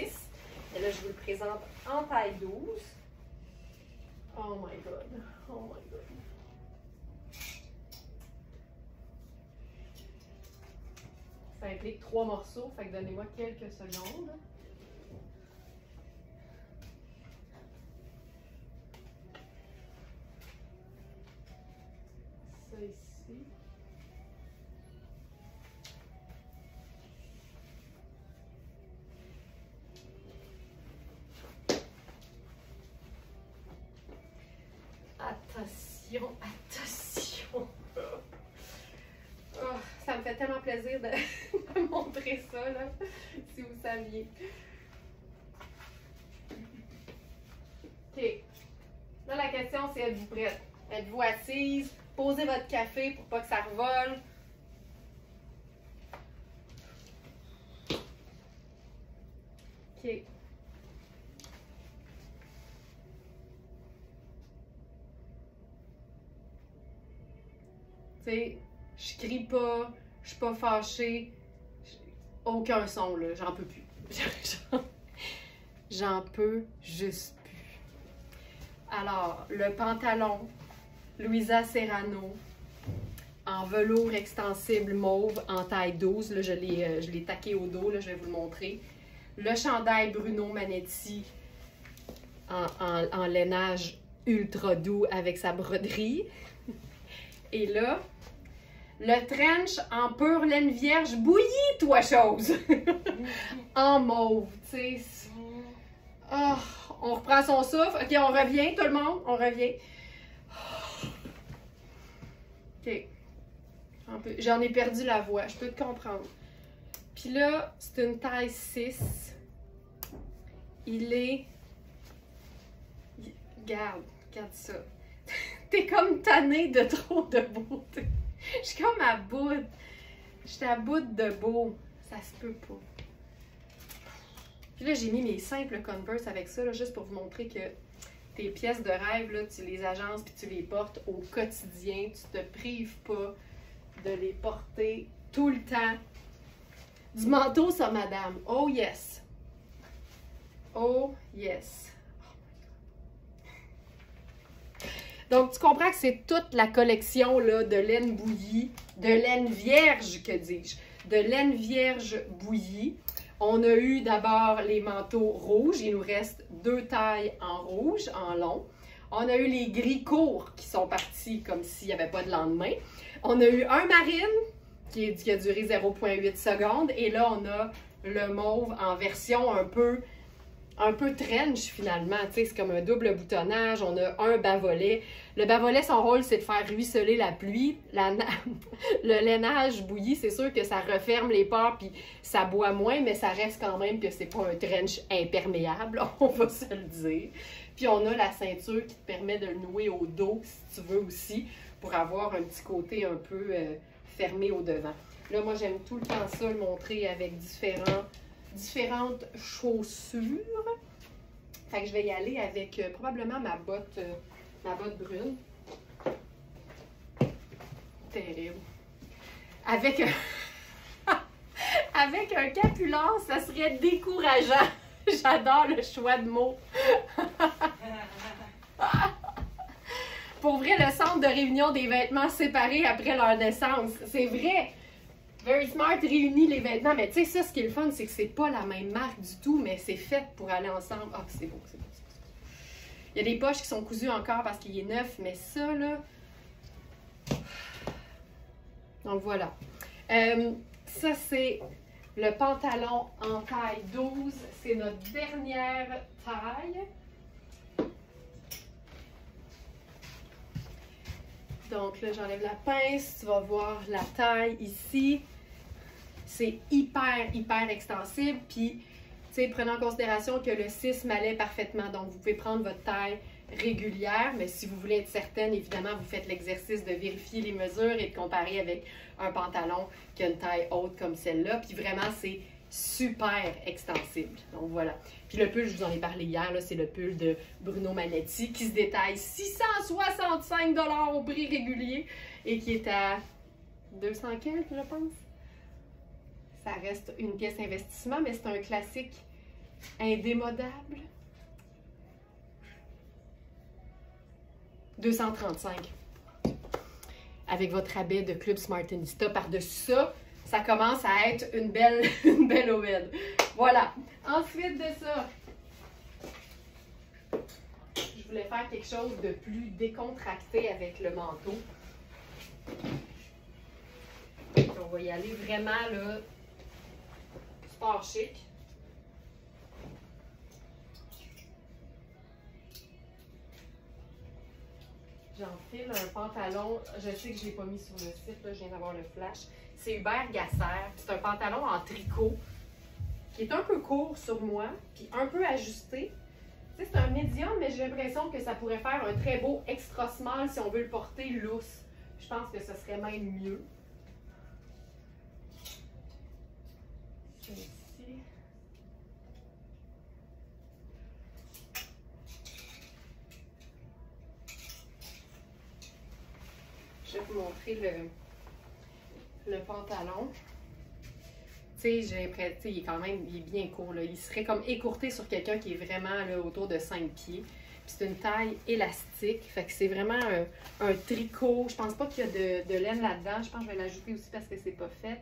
Et là, je vous le présente en taille 12. Oh my God. Oh my God. Ça implique 3 morceaux, fait que donnez-moi quelques secondes. Ça ici. Attention, attention. Oh, ça me fait tellement plaisir de montrer ça, là, si vous saviez. OK. Là, la question, c'est êtes-vous prête? Êtes-vous assise? Posez votre café pour pas que ça revole. OK. Tu sais, je crie pas, je suis pas fâchée, aucun son, là, j'en peux plus. J'en peux juste plus. Alors, le pantalon Louisa Serrano en velours extensible mauve en taille 12, là, je l'ai taqué au dos, là, je vais vous le montrer. Le chandail Bruno Manetti en lainage ultra doux avec sa broderie. Et là, le trench en pure laine vierge bouillie, toi chose! En mauve, tu sais. Oh, on reprend son souffle. OK, on revient, tout le monde, on revient. OK. J'en ai perdu la voix, je peux te comprendre. Puis là, c'est une taille 6. Il est... Regarde ça. T'es comme tannée de trop de beauté. Je suis comme à bout. Je suis à bout de beau. Ça se peut pas. Puis là, j'ai mis mes simples Converse avec ça, là, juste pour vous montrer que tes pièces de rêve, là, tu les agences puis tu les portes au quotidien. Tu te prives pas de les porter tout le temps. Du manteau, ça, madame. Oh yes. Oh yes. Donc, tu comprends que c'est toute la collection là, de laine bouillie, de laine vierge, que dis-je, de laine vierge bouillie. On a eu d'abord les manteaux rouges. Il nous reste 2 tailles en rouge, en long. On a eu les gris courts qui sont partis comme s'il n'y avait pas de lendemain. On a eu un marine qui a duré 0,8 secondes. Et là, on a le mauve en version un peu trench finalement. Tu sais, c'est comme un double boutonnage. On a un bas-volet. Le bas-volet, son rôle, c'est de faire ruisseler la pluie. Le lainage bouilli, c'est sûr que ça referme les pores puis ça boit moins, mais ça reste quand même que c'est pas un trench imperméable, on va se le dire. Puis on a la ceinture qui te permet de le nouer au dos, si tu veux aussi, pour avoir un petit côté un peu fermé au devant. Là, moi, j'aime tout le temps ça, le montrer avec différentes chaussures. Fait que je vais y aller avec probablement ma botte brune. Terrible. Avec avec un capular, ça serait décourageant. J'adore le choix de mots. Pour vrai, le centre de réunion des vêtements séparés après leur naissance. C'est vrai. Very Smart réunit les vêtements. Mais tu sais, ça, ce qui est le fun, c'est que c'est pas la même marque du tout, mais c'est fait pour aller ensemble. Ah, c'est beau, c'est beau, c'est beau. Il y a des poches qui sont cousues encore parce qu'il est neuf, mais ça, là... Donc, voilà. Ça, c'est le pantalon en taille 12. C'est notre dernière taille. Donc là, j'enlève la pince. Tu vas voir la taille ici. C'est hyper extensible. Puis, tu sais, prenez en considération que le 6 m'allait parfaitement. Donc, vous pouvez prendre votre taille régulière. Mais si vous voulez être certaine, évidemment, vous faites l'exercice de vérifier les mesures et de comparer avec un pantalon qui a une taille haute comme celle-là. Puis vraiment, c'est super extensible. Donc voilà. Puis le pull, je vous en ai parlé hier, c'est le pull de Bruno Manetti qui se détaille 665 $ au prix régulier et qui est à 200 quelques, je pense. Ça reste une pièce d'investissement, mais c'est un classique indémodable. 235. Avec votre rabais de Club Smartista par-dessus ça, ça commence à être une belle aubaine. Voilà. Ensuite de ça, je voulais faire quelque chose de plus décontracté avec le manteau. Donc, on va y aller vraiment là, sport chic. J'enfile un pantalon, je sais que je ne l'ai pas mis sur le site, là, je viens d'avoir le flash. C'est Hubert Gasser. C'est un pantalon en tricot qui est un peu court sur moi, puis un peu ajusté. Tu sais, c'est un médium, mais j'ai l'impression que ça pourrait faire un très beau extra small si on veut le porter lousse. Je pense que ce serait même mieux. Ici. Je vais vous montrer le pantalon. Tu sais, j'ai l'impression, il est quand même il est bien court. Là. Il serait comme écourté sur quelqu'un qui est vraiment là, autour de 5 pieds. Puis c'est une taille élastique. Fait que c'est vraiment un tricot. Je pense pas qu'il y a de laine là-dedans. Je pense que je vais l'ajouter aussi parce que c'est pas fait.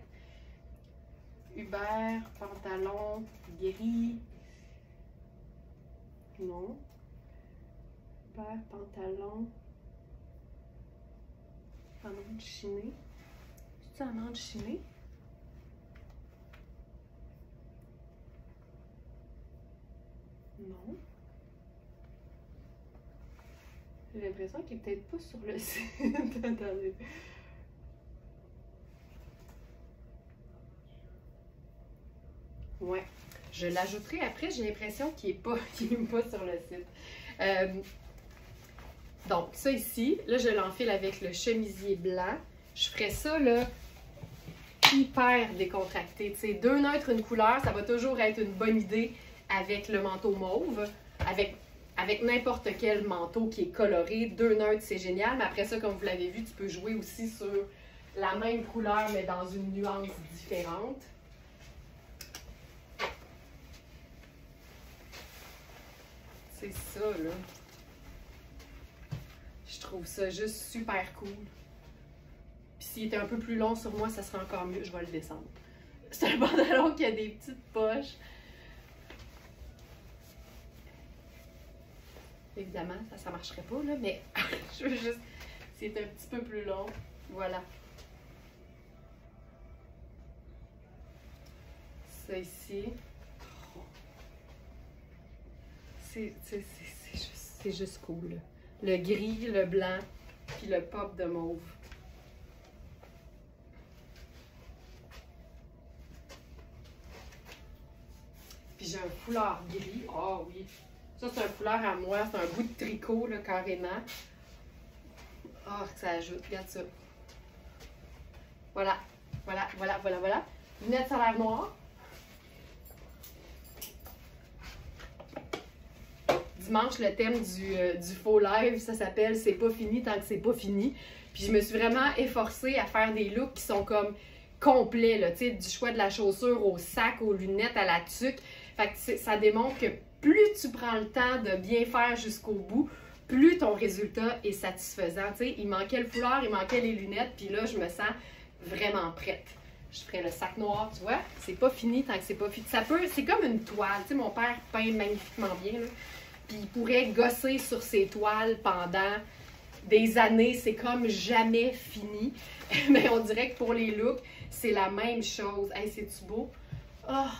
Hubert, pantalon, gris. Non. Hubert, pantalon. Amande chinée. C'est amande chinée? Non. J'ai l'impression qu'il est peut-être pas sur le site. Attendez. Ouais. Je l'ajouterai après. J'ai l'impression qu'il n'est pas, sur le site. Donc, ça ici, là, je l'enfile avec le chemisier blanc. Je ferais ça, là, hyper décontracté. Tu sais, 2 neutres, une couleur, ça va toujours être une bonne idée avec le manteau mauve. Avec n'importe quel manteau qui est coloré, 2 neutres, c'est génial. Mais après ça, comme vous l'avez vu, tu peux jouer aussi sur la même couleur, mais dans une nuance différente. C'est ça, là. Je trouve ça juste super cool. Puis s'il était un peu plus long sur moi, ça serait encore mieux. Je vais le descendre. C'est un pantalon qui a des petites poches. Évidemment, ça ne marcherait pas, là, mais je veux juste... C'est un petit peu plus long. Voilà. Ça ici. C'est juste cool, là. Le gris, le blanc, puis le pop de mauve. Puis j'ai un foulard gris. Ah oh, oui. Ça, c'est un foulard à moi. C'est un bout de tricot, là, carrément. Ah, oh, que ça ajoute. Regarde ça. Voilà. Voilà, voilà, voilà, voilà. Lunettes solaires noires. Dimanche, le thème du faux live, ça s'appelle « C'est pas fini tant que c'est pas fini ». Puis je me suis vraiment efforcée à faire des looks qui sont comme complets, là, tu sais, du choix de la chaussure au sac, aux lunettes, à la tuque. Fait que ça démontre que plus tu prends le temps de bien faire jusqu'au bout, plus ton résultat est satisfaisant. Tu sais, il manquait le foulard, il manquait les lunettes, puis là, je me sens vraiment prête. Je ferai le sac noir, tu vois, c'est pas fini tant que c'est pas fini. Ça peut, c'est comme une toile, tu sais, mon père peint magnifiquement bien, là. Puis il pourrait gosser sur ses toiles pendant des années. C'est comme jamais fini. Mais on dirait que pour les looks, c'est la même chose. Hey, c'est-tu beau? Oh!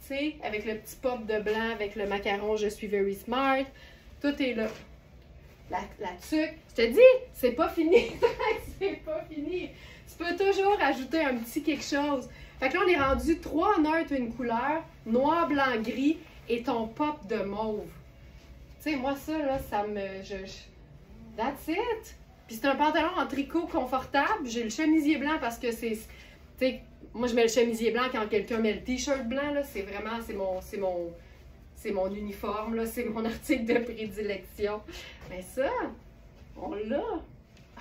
Tu sais, avec le petit pop de blanc, avec le macaron « Je suis very smart ». Tout est là. La tuque. Je te dis, c'est pas fini. C'est pas fini. Tu peux toujours ajouter un petit quelque chose. Fait que là, on est rendu 3 neutres, une couleur, noir, blanc, gris. Et ton pop de mauve. Tu sais, moi, ça, là, ça me... That's it! Puis c'est un pantalon en tricot confortable. J'ai le chemisier blanc parce que c'est... Tu sais, moi, je mets le chemisier blanc quand quelqu'un met le t-shirt blanc, là. C'est vraiment, c'est mon uniforme, là. C'est mon article de prédilection. Mais ça, on l'a. Ah,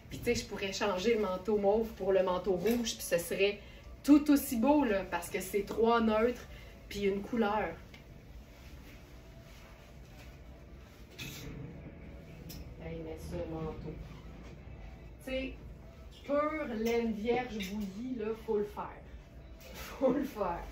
puis tu sais, je pourrais changer le manteau mauve pour le manteau rouge, puis ce serait tout aussi beau, là, parce que c'est 3 neutres, puis une couleur. Hey, mais ça, manteau. Tu sais, pure laine vierge bouillie, là, faut le faire. Faut le faire.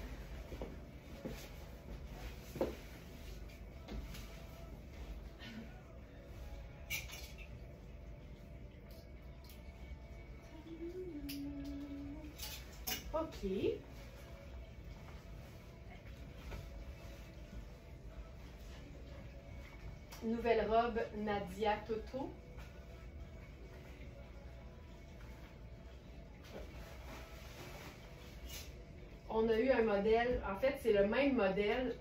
OK. Nouvelle robe Nadia Toto. On a eu un modèle, en fait c'est le même modèle,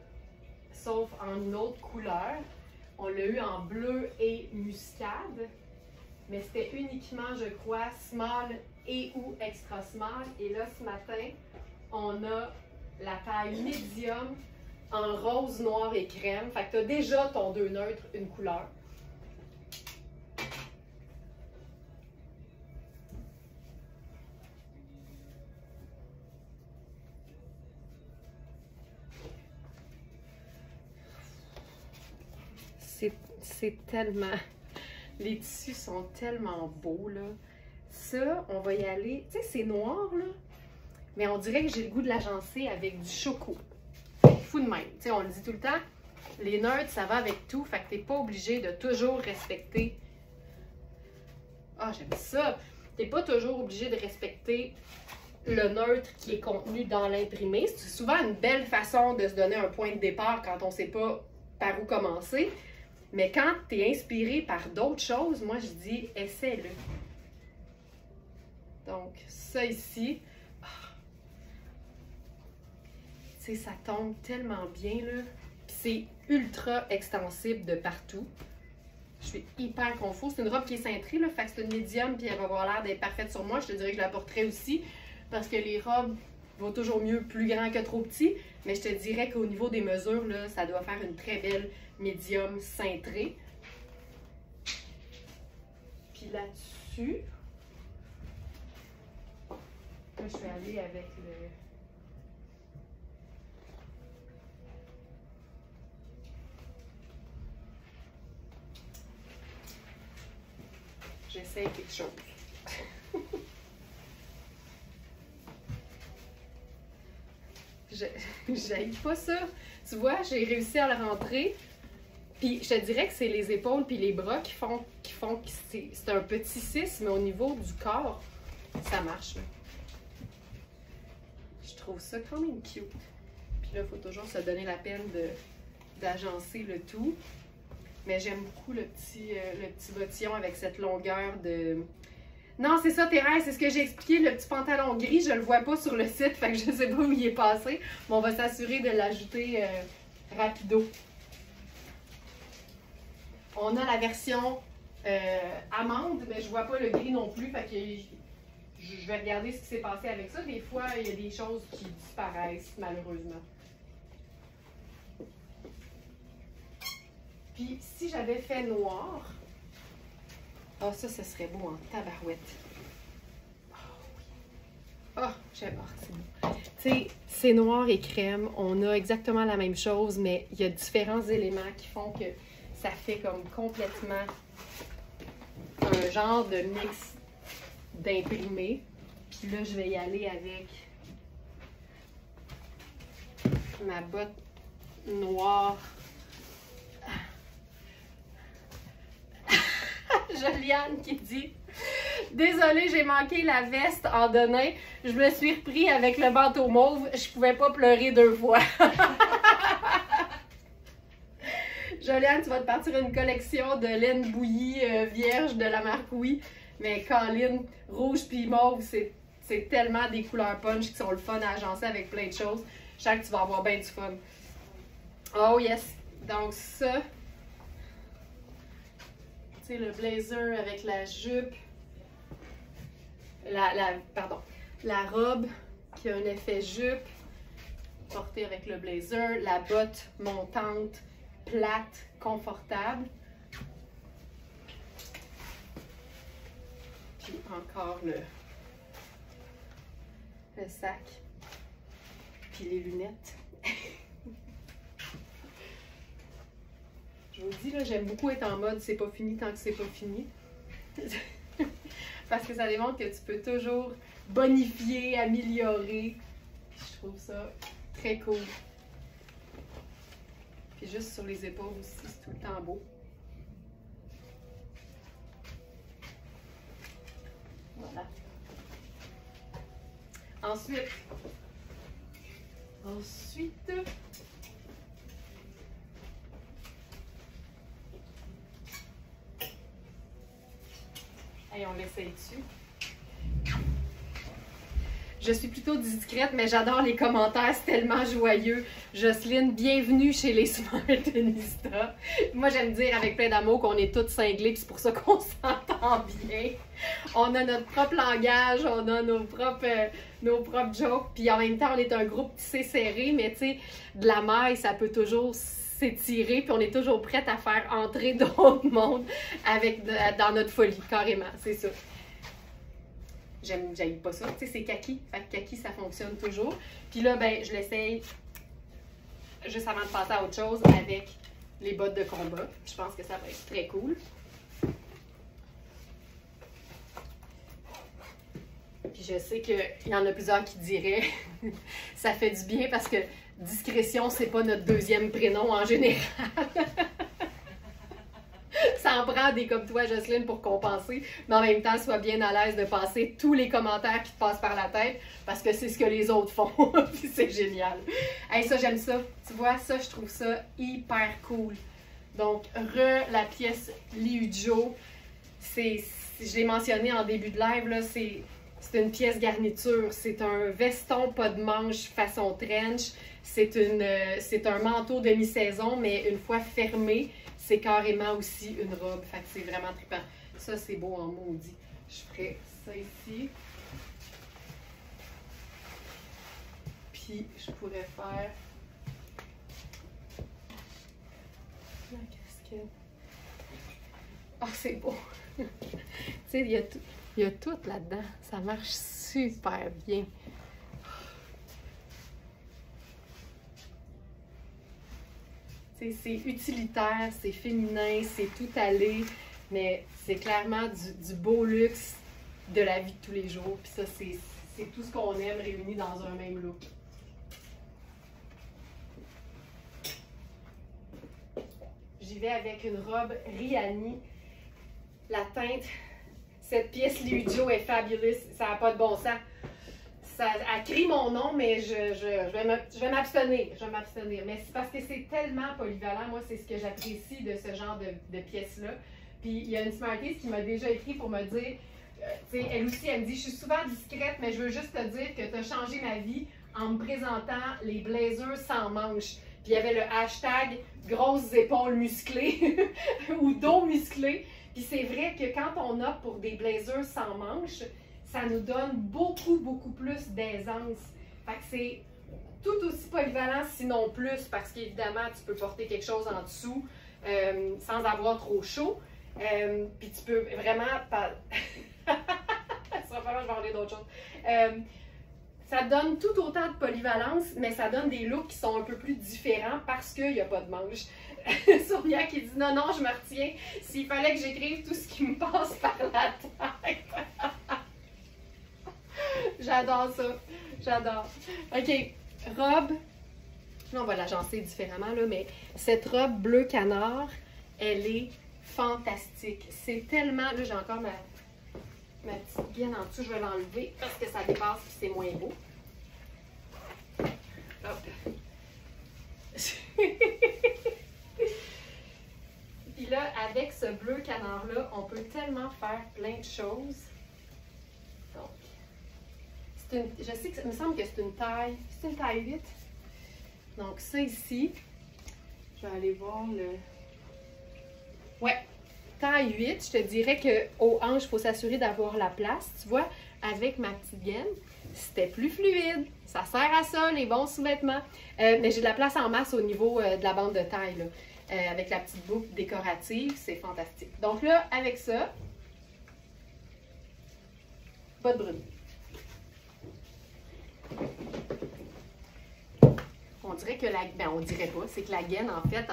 sauf en une autre couleur. On l'a eu en bleu et muscade, mais c'était uniquement, je crois, small et ou extra small. Et là, ce matin, on a la taille médium en rose, noir et crème. Fait que tu as déjà ton 2 neutre, une couleur. C'est tellement... Les tissus sont tellement beaux, là. Ça, on va y aller... Tu sais, c'est noir, là. Mais on dirait que j'ai le goût de l'agencer avec du choco. Fou de même. Tu sais, on le dit tout le temps. Les neutres, ça va avec tout. Fait que t'es pas obligé de toujours respecter... Ah, j'aime ça! T'es pas toujours obligé de respecter le neutre qui est contenu dans l'imprimé. C'est souvent une belle façon de se donner un point de départ quand on sait pas par où commencer. Mais quand tu es inspiré par d'autres choses, moi je dis essaie-le. Donc ça ici, oh, tu sais, ça tombe tellement bien là. C'est ultra extensible de partout. Je suis hyper confuse. C'est une robe qui est cintrée, là, fait que c'est une médium puis elle va avoir l'air d'être parfaite sur moi. Je te dirais que je la porterais aussi parce que les robes vont toujours mieux plus grand que trop petit. Mais je te dirais qu'au niveau des mesures, là, ça doit faire une très belle médium cintrée. Puis là-dessus, là, je vais aller avec le... J'essaie quelque chose. J'aime pas ça. Tu vois, j'ai réussi à le rentrer. Puis je te dirais que c'est les épaules puis les bras qui font que c'est un petit 6, mais au niveau du corps, ça marche. Là. Je trouve ça quand même cute. Puis là, il faut toujours se donner la peine d'agencer le tout. Mais j'aime beaucoup le petit bottillon avec cette longueur de... Non, c'est ça, Thérèse, c'est ce que j'ai expliqué, le petit pantalon gris, je le vois pas sur le site, fait que je sais pas où il est passé, mais on va s'assurer de l'ajouter rapido. On a la version amande, mais je vois pas le gris non plus, fait que je vais regarder ce qui s'est passé avec ça. Des fois, il y a des choses qui disparaissent, malheureusement. Puis, si j'avais fait noir, oh, ça serait beau en tabarouette. Oh, oui. Oh, j'aime. Oh, c'est beau. Tu sais, c'est noir et crème. On a exactement la même chose, mais il y a différents éléments qui font que ça fait comme complètement un genre de mix d'imprimé. Puis là, je vais y aller avec ma botte noire. Joliane qui dit « Désolée, j'ai manqué la veste en denain. Je me suis repris avec le manteau mauve. Je pouvais pas pleurer 2 fois. » Joliane, tu vas te partir une collection de laine bouillie vierge de la marque Oui. Mais Colline, rouge puis mauve, c'est tellement des couleurs punch qui sont le fun à agencer avec plein de choses. Je sens que tu vas avoir bien du fun. Oh yes! Donc ça... le blazer avec la jupe, pardon, La robe qui a un effet jupe, portée avec le blazer. La botte montante, plate, confortable. Puis encore le sac. Puis les lunettes. Je vous dis, là, j'aime beaucoup être en mode c'est pas fini tant que c'est pas fini. Parce que ça démontre que tu peux toujours bonifier, améliorer. Puis je trouve ça très cool. Puis juste sur les épaules aussi, c'est tout le temps beau. Voilà. Ensuite, hey, on l'essaye dessus. Je suis plutôt discrète, mais j'adore les commentaires, c'est tellement joyeux. Jocelyne, bienvenue chez les Smartenista. Moi, j'aime dire avec plein d'amour qu'on est toutes cinglées, puis c'est pour ça qu'on s'entend bien. On a notre propre langage, on a nos propres jokes, puis en même temps, on est un groupe tissé serré, mais tu sais, de la maille, ça peut toujours s'étirer, puis on est toujours prête à faire entrer d'autres mondes dans notre folie, carrément, c'est ça. J'aime pas ça, tu sais, c'est kaki. Fait que kaki, ça fonctionne toujours. Puis là, ben, je l'essaye juste avant de passer à autre chose avec les bottes de combat. Je pense que ça va être très cool. Puis je sais qu'il y en a plusieurs qui diraient ça fait du bien parce que discrétion, c'est pas notre deuxième prénom en général. Ça en prend des comme toi, Jocelyne, pour compenser, mais en même temps, sois bien à l'aise de passer tous les commentaires qui te passent par la tête, parce que c'est ce que les autres font, puis c'est génial. Hey, ça, j'aime ça. Tu vois, ça, je trouve ça hyper cool. Donc, la pièce Liujo, je l'ai mentionné en début de live, là, c'est une pièce garniture. C'est un veston pas de manche façon trench. C'est un manteau demi-saison, mais une fois fermé, c'est carrément aussi une robe. Fait que c'est vraiment trippant. Ça, c'est beau en maudit. Je ferai ça ici. Puis, je pourrais faire la casquette. Ah, c'est beau! Tu sais, il y a tout là-dedans. Ça marche super bien. C'est utilitaire, c'est féminin, c'est tout allé, mais c'est clairement du beau luxe de la vie de tous les jours. Puis ça, c'est tout ce qu'on aime réuni dans un même look. J'y vais avec une robe Rihanni. La teinte, cette pièce Liujo est fabulous, ça n'a pas de bon sens. Elle crie mon nom, mais je vais m'abstenir. Mais c'est parce que c'est tellement polyvalent. Moi, c'est ce que j'apprécie de ce genre de pièces-là. Puis, il y a une Smarties qui m'a déjà écrit pour me dire, tu sais, elle aussi, elle me dit, je suis souvent discrète, mais je veux juste te dire que tu as changé ma vie en me présentant les blazers sans manches. Puis, il y avait le hashtag grosses épaules musclées ou dos musclé. Puis, c'est vrai que quand on opte pour des blazers sans manches, ça nous donne beaucoup, beaucoup plus d'aisance. Fait que c'est tout aussi polyvalent, sinon plus, parce qu'évidemment, tu peux porter quelque chose en dessous sans avoir trop chaud. Puis tu peux vraiment... Ça sera pas mal, je vais parler d'autre chose. Ça donne tout autant de polyvalence, mais ça donne des looks qui sont un peu plus différents parce qu'il n'y a pas de manche. Sonia qui dit non, non, je me retiens. S'il fallait que j'écrive tout ce qui me passe par la tête. J'adore ça. J'adore. OK. Robe. Là, on va l'agencer différemment, là, mais cette robe bleu canard, elle est fantastique. C'est tellement... Là, j'ai encore ma petite gaine en dessous. Je vais l'enlever parce que ça dépasse et c'est moins beau. Hop. Puis là, avec ce bleu canard-là, on peut tellement faire plein de choses. Je sais que ça me semble que c'est une taille 8. Donc ça ici, je vais aller voir le... Ouais, taille 8. Je te dirais qu'aux hanches, il faut s'assurer d'avoir la place. Tu vois, avec ma petite gaine, c'était plus fluide. Ça sert à ça, les bons sous-vêtements. Mais j'ai de la place en masse au niveau de la bande de taille, là. Avec la petite boucle décorative, c'est fantastique. Donc là, avec ça, pas de brume. On dirait que on dirait pas, c'est que la gaine, en fait,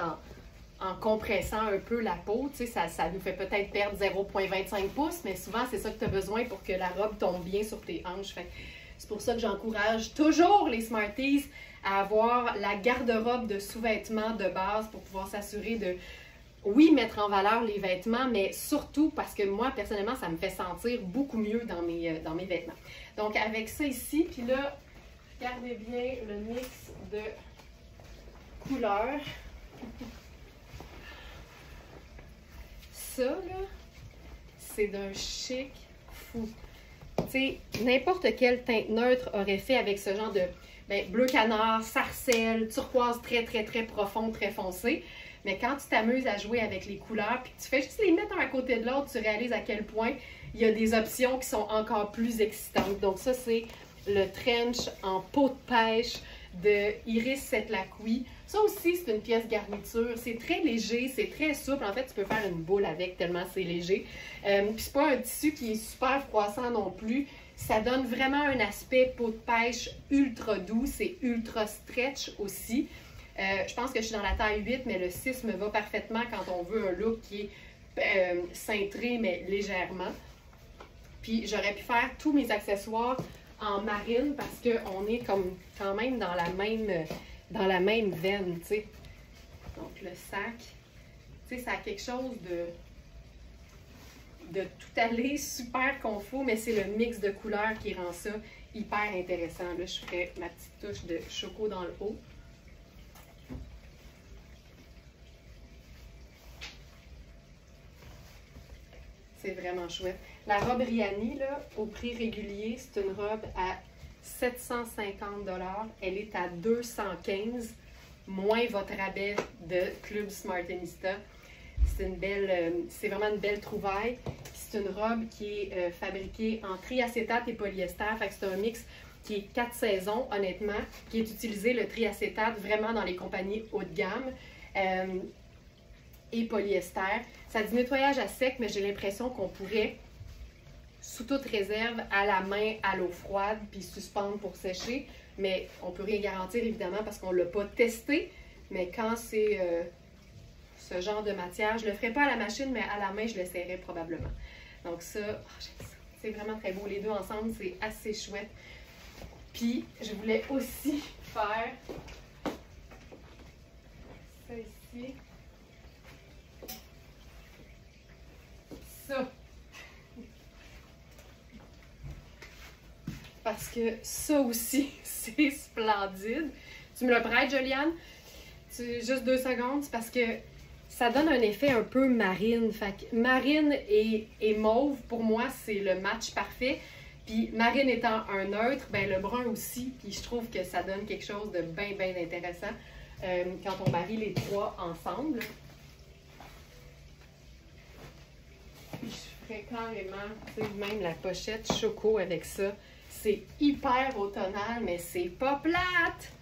en compressant un peu la peau, tu sais, ça nous fait peut-être perdre 0,25 pouces, mais souvent, c'est ça que tu as besoin pour que la robe tombe bien sur tes hanches. C'est pour ça que j'encourage toujours les Smarties à avoir la garde-robe de sous-vêtements de base pour pouvoir s'assurer de, oui, mettre en valeur les vêtements, mais surtout parce que moi, personnellement, ça me fait sentir beaucoup mieux dans mes vêtements. Donc, avec ça ici, puis là, regardez bien le mix de couleurs. Ça, là, c'est d'un chic fou. Tu sais, n'importe quelle teinte neutre aurait fait avec ce genre de bleu canard, sarcelle, turquoise très, très, très profond, très foncé. Mais quand tu t'amuses à jouer avec les couleurs, puis que tu fais juste les mettre un à côté de l'autre, tu réalises à quel point il y a des options qui sont encore plus excitantes. Donc ça, c'est le trench en peau de pêche de Iris Setlaqui. Ça aussi, c'est une pièce garniture. C'est très léger, c'est très souple. En fait, tu peux faire une boule avec tellement c'est léger. Puis c'est pas un tissu qui est super froissant non plus. Ça donne vraiment un aspect peau de pêche ultra doux. C'est ultra stretch aussi. Je pense que je suis dans la taille 8, mais le 6 me va parfaitement quand on veut un look qui est cintré, mais légèrement. Puis j'aurais pu faire tous mes accessoires en marine parce qu'on est comme quand même dans la même veine, tu sais. Donc le sac, tu sais, ça a quelque chose de tout aller super confort, mais c'est le mix de couleurs qui rend ça hyper intéressant. Là, je ferai ma petite touche de choco dans le haut. C'est vraiment chouette. La robe Riani, là, au prix régulier, c'est une robe à 750 $. Elle est à 215 moins votre rabais de Club Smartinista. C'est vraiment une belle trouvaille. C'est une robe qui est fabriquée en triacétate et polyester. Fait que c'est un mix qui est 4 saisons, honnêtement, qui est utilisé le triacétate vraiment dans les compagnies haut de gamme. Et polyester. Ça dit nettoyage à sec, mais j'ai l'impression qu'on pourrait, sous toute réserve, à la main, à l'eau froide, puis suspendre pour sécher. Mais on peut rien garantir, évidemment, parce qu'on ne l'a pas testé. Mais quand c'est ce genre de matière, je ne le ferai pas à la machine, mais à la main, je l'essaierai probablement. Donc ça, j'aime ça. C'est vraiment très beau. Les deux ensemble, c'est assez chouette. Puis, je voulais aussi faire ça ici. Ça. Parce que ça aussi, c'est splendide. Tu me le prêtes, Joliane? Juste 2 secondes, c'est parce que ça donne un effet un peu marine. Fait que marine et mauve, pour moi, c'est le match parfait. Puis marine étant un neutre, ben le brun aussi. Puis je trouve que ça donne quelque chose de bien, bien intéressant quand on marie les trois ensemble. Puis je ferais carrément, tu sais, même la pochette choco avec ça. C'est hyper automnal, mais c'est pas plate!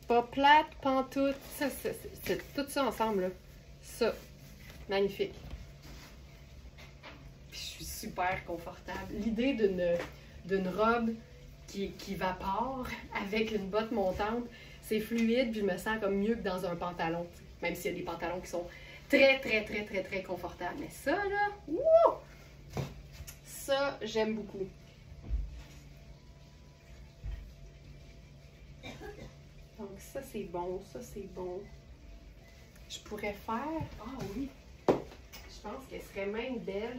Pas plate, pantoute. Ça, c'est tout ça ensemble, là. Ça, magnifique. Puis je suis super confortable. L'idée d'une robe qui vapore avec une botte montante, c'est fluide, puis je me sens comme mieux que dans un pantalon. Même s'il y a des pantalons qui sont très, très, très, très, très confortables. Mais ça, là, wouh! Ça, j'aime beaucoup. Donc ça, c'est bon. Ça, c'est bon. Je pourrais faire... Ah oui! Je pense qu'elle serait même belle.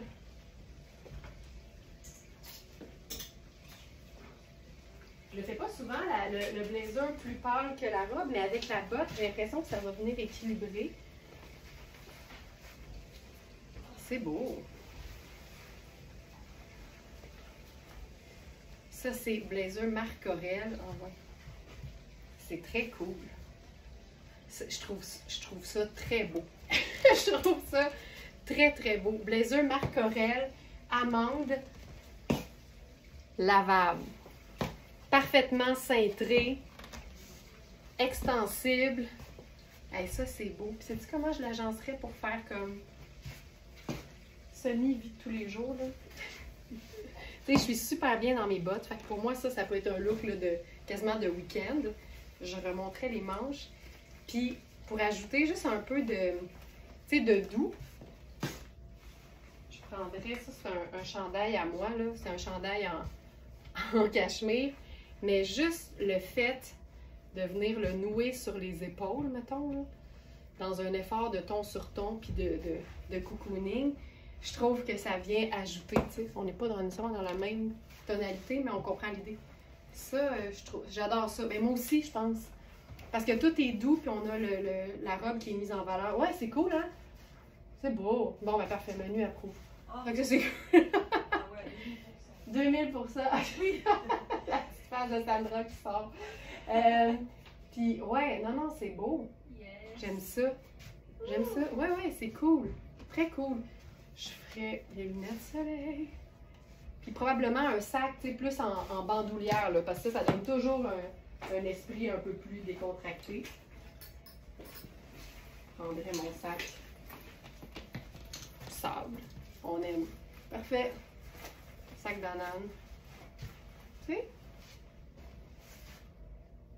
Je le fais pas souvent, le blazer plus pâle que la robe, mais avec la botte, j'ai l'impression que ça va venir équilibrer. C'est beau! Ça, c'est blazer Marc Aurèle. Ah ouais. C'est très cool. Je trouve ça très beau. Je trouve ça très, très beau. Blazer Marc Aurèle, amande, lavable. parfaitement cintré, extensible. Hey, ça, c'est beau. Puis, sais-tu comment je l'agencerais pour faire comme semi-vie de tous les jours, là? Tu sais, je suis super bien dans mes bottes. Fait que pour moi, ça peut être un look là, de quasiment de week-end. Je remonterais les manches. Puis, pour ajouter juste un peu de, tu sais, de doux, je prendrais, ça c'est un chandail à moi, là. C'est un chandail en cachemire. Mais juste le fait de venir le nouer sur les épaules, mettons, là, dans un effort de ton sur ton, puis de cocooning, je trouve que ça vient ajouter, tu sais, on n'est pas nécessairement dans la même tonalité, mais on comprend l'idée. Ça, j'adore ça. Mais moi aussi, je pense. Parce que tout est doux, puis on a la robe qui est mise en valeur. Ouais, c'est cool, hein? C'est beau. Bon, ben parfait, Manu approuve. Fait que c'est cool. 2000 pour ça. Oui. La petite face de Sandra qui sort. Puis, ouais, non, c'est beau. J'aime ça. J'aime ça. Ouais, c'est cool. Très cool. Je ferais les lunettes soleil. Puis probablement un sac, tu sais, plus en bandoulière, là, parce que ça donne toujours un esprit un peu plus décontracté. Je prendrais mon sac sable. On aime. Parfait. Sac banane. Tu sais?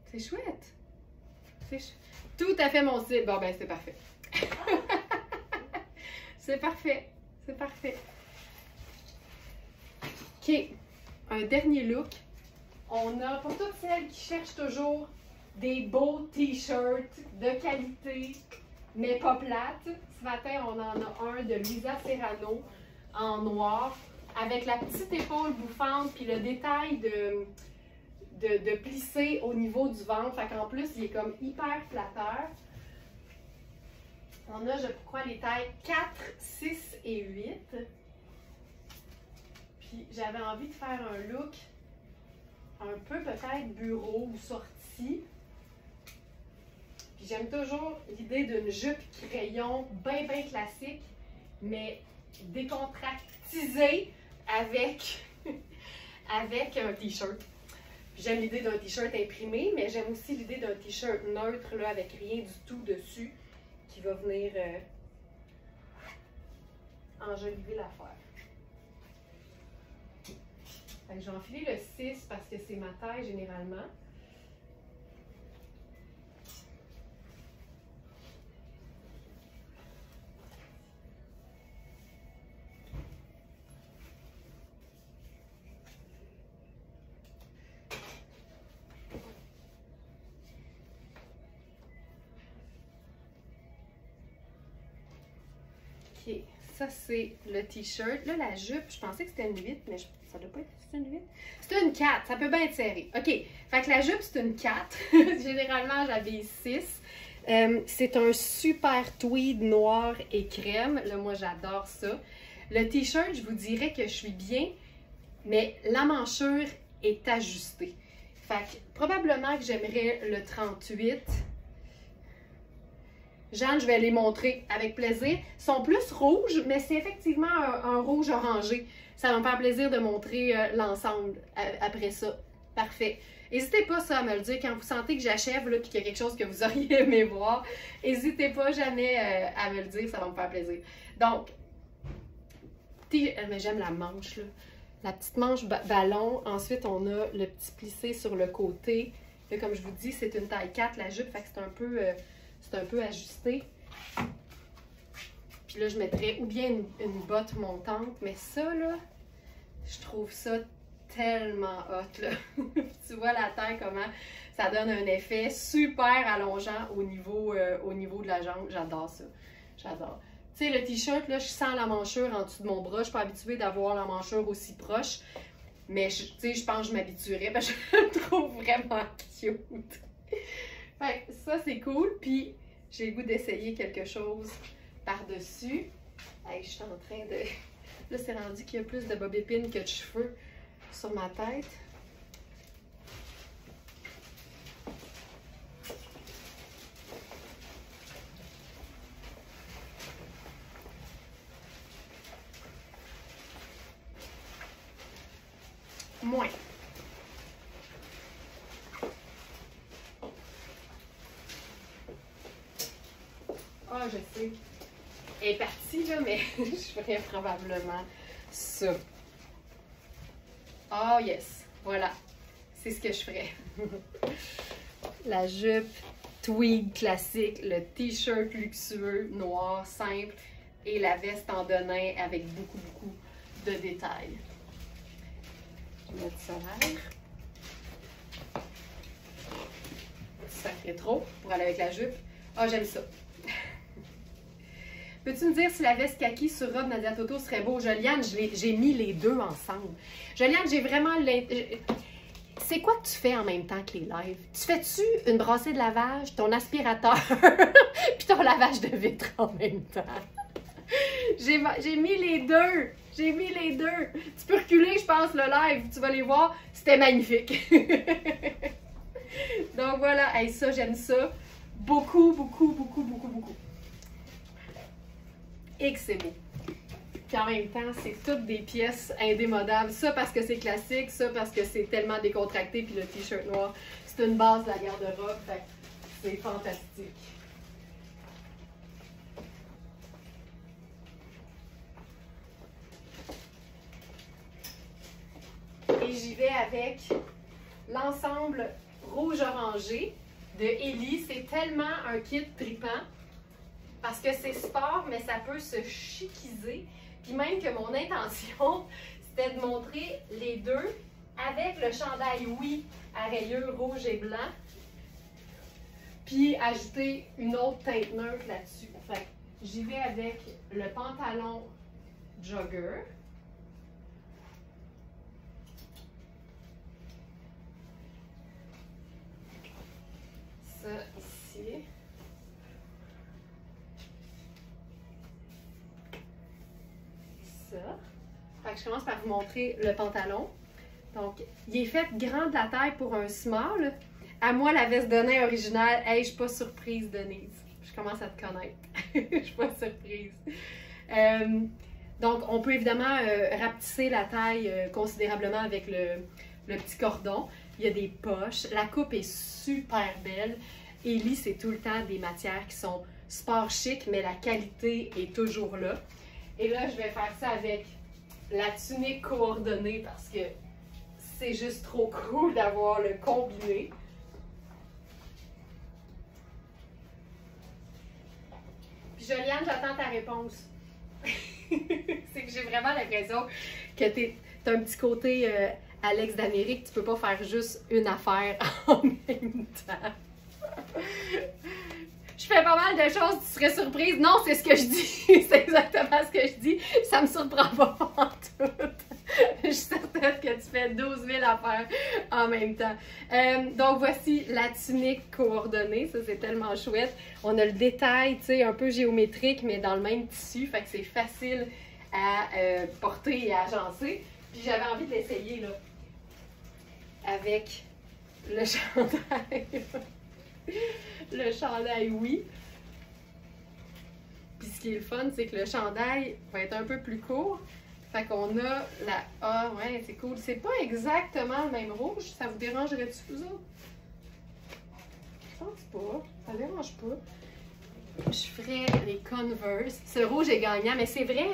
C'est chouette. Tout à fait mon style. Bon, ben, c'est parfait. C'est parfait. C'est parfait. OK. Un dernier look. On a, pour toutes celles qui cherchent toujours des beaux t-shirts de qualité, mais pas plates, ce matin, on en a un de Lisa Serrano en noir, avec la petite épaule bouffante, puis le détail de plisser au niveau du ventre. Fait qu'en plus, il est comme hyper flatteur. On a, je crois, les tailles 4, 6 et 8. Puis j'avais envie de faire un look un peu peut-être bureau ou sortie. Puis j'aime toujours l'idée d'une jupe crayon bien classique, mais décontractisée avec, avec un t-shirt. J'aime l'idée d'un t-shirt imprimé, mais j'aime aussi l'idée d'un t-shirt neutre là, avec rien du tout dessus qui va venir enjoliver l'affaire. Je vais enfiler le 6 parce que c'est ma taille généralement. OK, ça c'est le t-shirt. Là, la jupe, je pensais que c'était une 8, mais ça doit pas être une 8. C'est une 4, ça peut bien être serré. OK, fait que la jupe, c'est une 4. Généralement, j'avais 6. C'est un super tweed noir et crème. Là, moi, j'adore ça. Le t-shirt, je vous dirais que je suis bien, mais la manchure est ajustée. Fait que probablement que j'aimerais le 38. Jeanne, je vais les montrer avec plaisir. Ils sont plus rouges, mais c'est effectivement un rouge orangé. Ça va me faire plaisir de montrer l'ensemble après ça. Parfait. N'hésitez pas ça à me le dire quand vous sentez que j'achève et qu'il y a quelque chose que vous auriez aimé voir. N'hésitez pas jamais à me le dire, ça va me faire plaisir. Donc, mais j'aime la manche, là. La petite manche ballon. Ensuite, on a le petit plissé sur le côté. Là, comme je vous dis, c'est une taille 4, la jupe, fait que c'est un peu ajusté. Puis là, je mettrais ou bien une botte montante, mais ça, là, je trouve ça tellement hot, là. Tu vois la taille, comment ça donne un effet super allongeant au niveau de la jambe. J'adore ça. J'adore. Tu sais, le t-shirt, là, je sens la manchure en dessous de mon bras. Je suis pas habituée d'avoir la manchure aussi proche. Mais, tu sais, je pense que je m'habituerais parce que je le trouve vraiment cute. Fait que ça, c'est cool. Puis, j'ai le goût d'essayer quelque chose par-dessus. Hey, je suis en train de... Là, c'est rendu qu'il y a plus de bobépines que de cheveux sur ma tête. Moins. je sais. Elle est partie, là, mais je ferais probablement ça. Oh, yes. Voilà. C'est ce que je ferais. La jupe tweed classique, le t-shirt luxueux, noir, simple, et la veste en denim avec beaucoup, beaucoup de détails. Je vais mettre ça vert. Ça fait trop pour aller avec la jupe. Ah, j'aime ça. Peux-tu me dire si la veste kaki sur robe Nadia Toto serait beau? Joliane, j'ai mis les deux ensemble. Joliane, j'ai vraiment... C'est quoi que tu fais en même temps que les lives? Tu fais-tu une brassée de lavage, ton aspirateur, puis ton lavage de vitre en même temps? J'ai mis les deux. J'ai mis les deux. Tu peux reculer, je pense, le live. Tu vas les voir. C'était magnifique. Donc voilà. Hey, ça, j'aime ça. Beaucoup, beaucoup, beaucoup, beaucoup, beaucoup. Et que c'est beau. Puis en même temps, c'est toutes des pièces indémodables. Ça parce que c'est classique, ça parce que c'est tellement décontracté. Puis le t-shirt noir, c'est une base de la garde-robe. Fait que c'est fantastique. Et j'y vais avec l'ensemble rouge-orangé de Ellie. C'est tellement un kit trippant parce que c'est sport, mais ça peut se chiquiser. Puis même que mon intention, c'était de montrer les deux avec le chandail oui à rayures rouge et blanc, puis ajouter une autre teinte neutre là-dessus. Fait que j'y vais avec le pantalon jogger. Ça ici. Ça. Fait que je commence par vous montrer le pantalon. Donc, il est fait grand de la taille pour un small. À moi, la veste de nain originale, hey, je suis pas surprise, Denise. Je commence à te connaître. Je suis pas surprise. Donc, on peut évidemment rapetisser la taille considérablement avec le petit cordon. Il y a des poches. La coupe est super belle. Ellie, c'est tout le temps des matières qui sont sport chic, mais la qualité est toujours là. Et là, je vais faire ça avec la tunique coordonnée parce que c'est juste trop cool d'avoir le combiné. Puis Joliane, j'attends ta réponse. C'est que j'ai vraiment l'impression que t'as un petit côté Alex d'Amérique, tu peux pas faire juste une affaire en même temps. Je fais pas mal de choses, tu serais surprise. Non, c'est ce que je dis. C'est exactement ce que je dis. Ça me surprend pas en tout. Je suis certaine que tu fais 12 000 affaires en même temps. Donc, voici la tunique coordonnée. Ça, c'est tellement chouette. On a le détail, tu sais, un peu géométrique, mais dans le même tissu. Fait que c'est facile à porter et à agencer. Puis j'avais envie de l'essayer, là, avec le chandail. Le chandail, oui. Puis ce qui est le fun, c'est que le chandail va être un peu plus court. Fait qu'on a la... Ah, ouais, c'est cool. C'est pas exactement le même rouge. Ça vous dérangerait-tu, vous autres? Je pense pas. Ça dérange pas. Je ferais les Converse. Ce rouge est gagnant, mais c'est vrai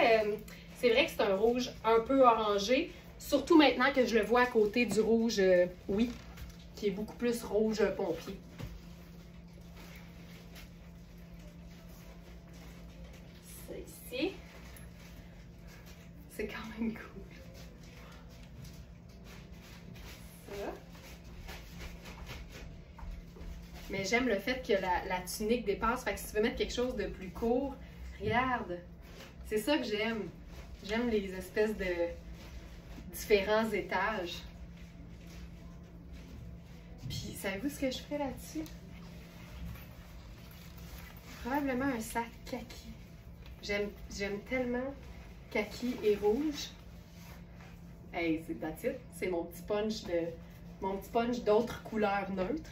que c'est un rouge un peu orangé. Surtout maintenant que je le vois à côté du rouge, oui, qui est beaucoup plus rouge pompier. C'est quand même cool. Ça. Mais j'aime le fait que la tunique dépasse. Fait que si tu veux mettre quelque chose de plus court, regarde. C'est ça que j'aime. J'aime les espèces de différents étages. Puis, savez-vous ce que je ferais là-dessus? Probablement un sac kaki. J'aime tellement kaki et rouge. Hey, c'est that's it. C'est mon petit punch d'autres couleurs neutres.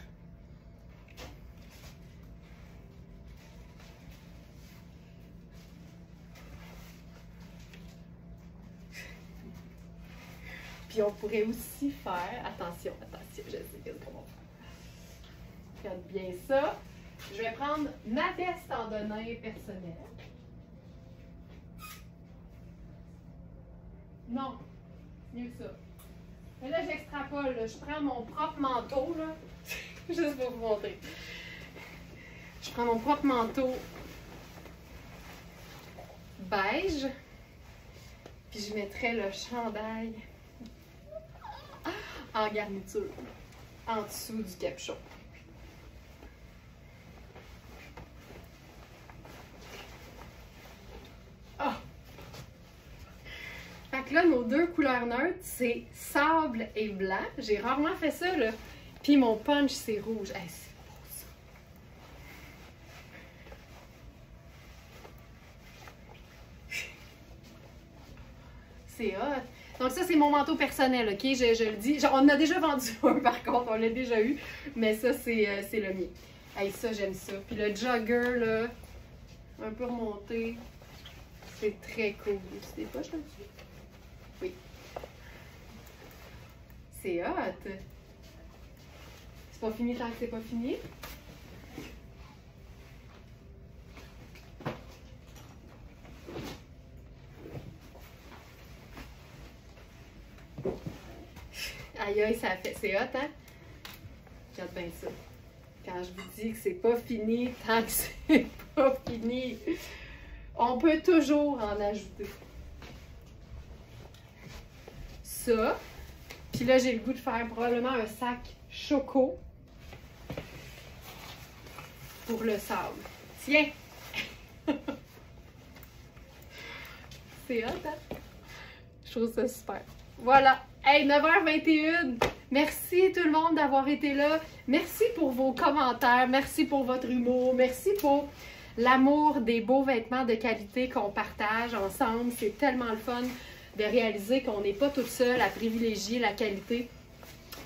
Puis on pourrait aussi faire, attention, je sais qu'est-ce qu'on va faire. Regarde bien ça. Je vais prendre ma veste en Denain personnelle. Non, mieux que ça. Mais là, j'extrapole. Je prends mon propre manteau, là. Juste pour vous montrer. Je prends mon propre manteau beige. Puis je mettrai le chandail en garniture, en dessous du capuchon. Ah! Fait que là, nos deux couleurs neutres, c'est sable et blanc. J'ai rarement fait ça, là. Puis mon punch, c'est rouge. Hey, c'est beau, ça. C'est hot. Donc ça, c'est mon manteau personnel, OK? Je le dis. On en a déjà vendu un, par contre. On l'a déjà eu. Mais ça, c'est le mien. Hey, ça, j'aime ça. Puis le jogger, là, un peu remonté. C'est très cool. C'est des poches là-dessus? Oui. C'est hot. C'est pas fini tant que c'est pas fini. Aïe aïe, ça fait. C'est hot, hein? Regarde bien ça. Quand je vous dis que c'est pas fini, tant que c'est pas fini, on peut toujours en ajouter. Ça. Puis là, j'ai le goût de faire probablement un sac choco pour le sable. Tiens! C'est hot, hein? Je trouve ça super. Voilà! Hey, 9h21! Merci tout le monde d'avoir été là. Merci pour vos commentaires. Merci pour votre humour. Merci pour l'amour des beaux vêtements de qualité qu'on partage ensemble. C'est tellement le fun de réaliser qu'on n'est pas toute seule à privilégier la qualité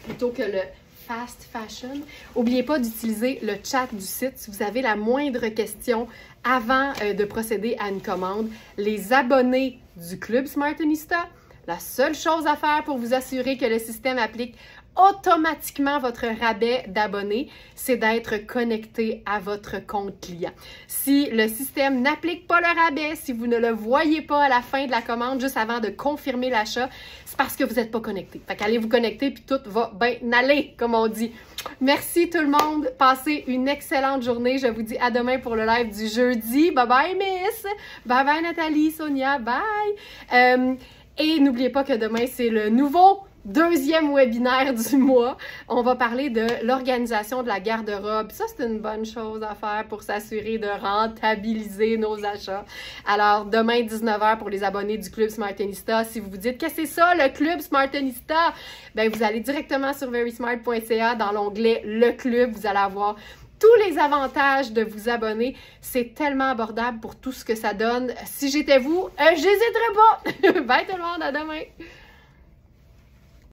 plutôt que le fast fashion. N'oubliez pas d'utiliser le chat du site si vous avez la moindre question avant de procéder à une commande. Les abonnés du Club Smartonista, la seule chose à faire pour vous assurer que le système applique automatiquement votre rabais d'abonnés, c'est d'être connecté à votre compte client. Si le système n'applique pas le rabais, si vous ne le voyez pas à la fin de la commande, juste avant de confirmer l'achat, c'est parce que vous n'êtes pas connecté. Fait qu'allez vous connecter puis tout va bien aller, comme on dit. Merci tout le monde. Passez une excellente journée. Je vous dis à demain pour le live du jeudi. Bye bye, Miss. Bye bye, Nathalie, Sonia. Bye. Et n'oubliez pas que demain, c'est le nouveau deuxième webinaire du mois. On va parler de l'organisation de la garde-robe. Ça, c'est une bonne chose à faire pour s'assurer de rentabiliser nos achats. Alors, demain, 19h pour les abonnés du Club Smartonista. Si vous vous dites que c'est ça, le Club Smartonista, ben vous allez directement sur verysmart.ca dans l'onglet « Le Club ». Vous allez avoir tous les avantages de vous abonner. C'est tellement abordable pour tout ce que ça donne. Si j'étais vous, j'hésiterais pas. Bye tout le monde, à demain!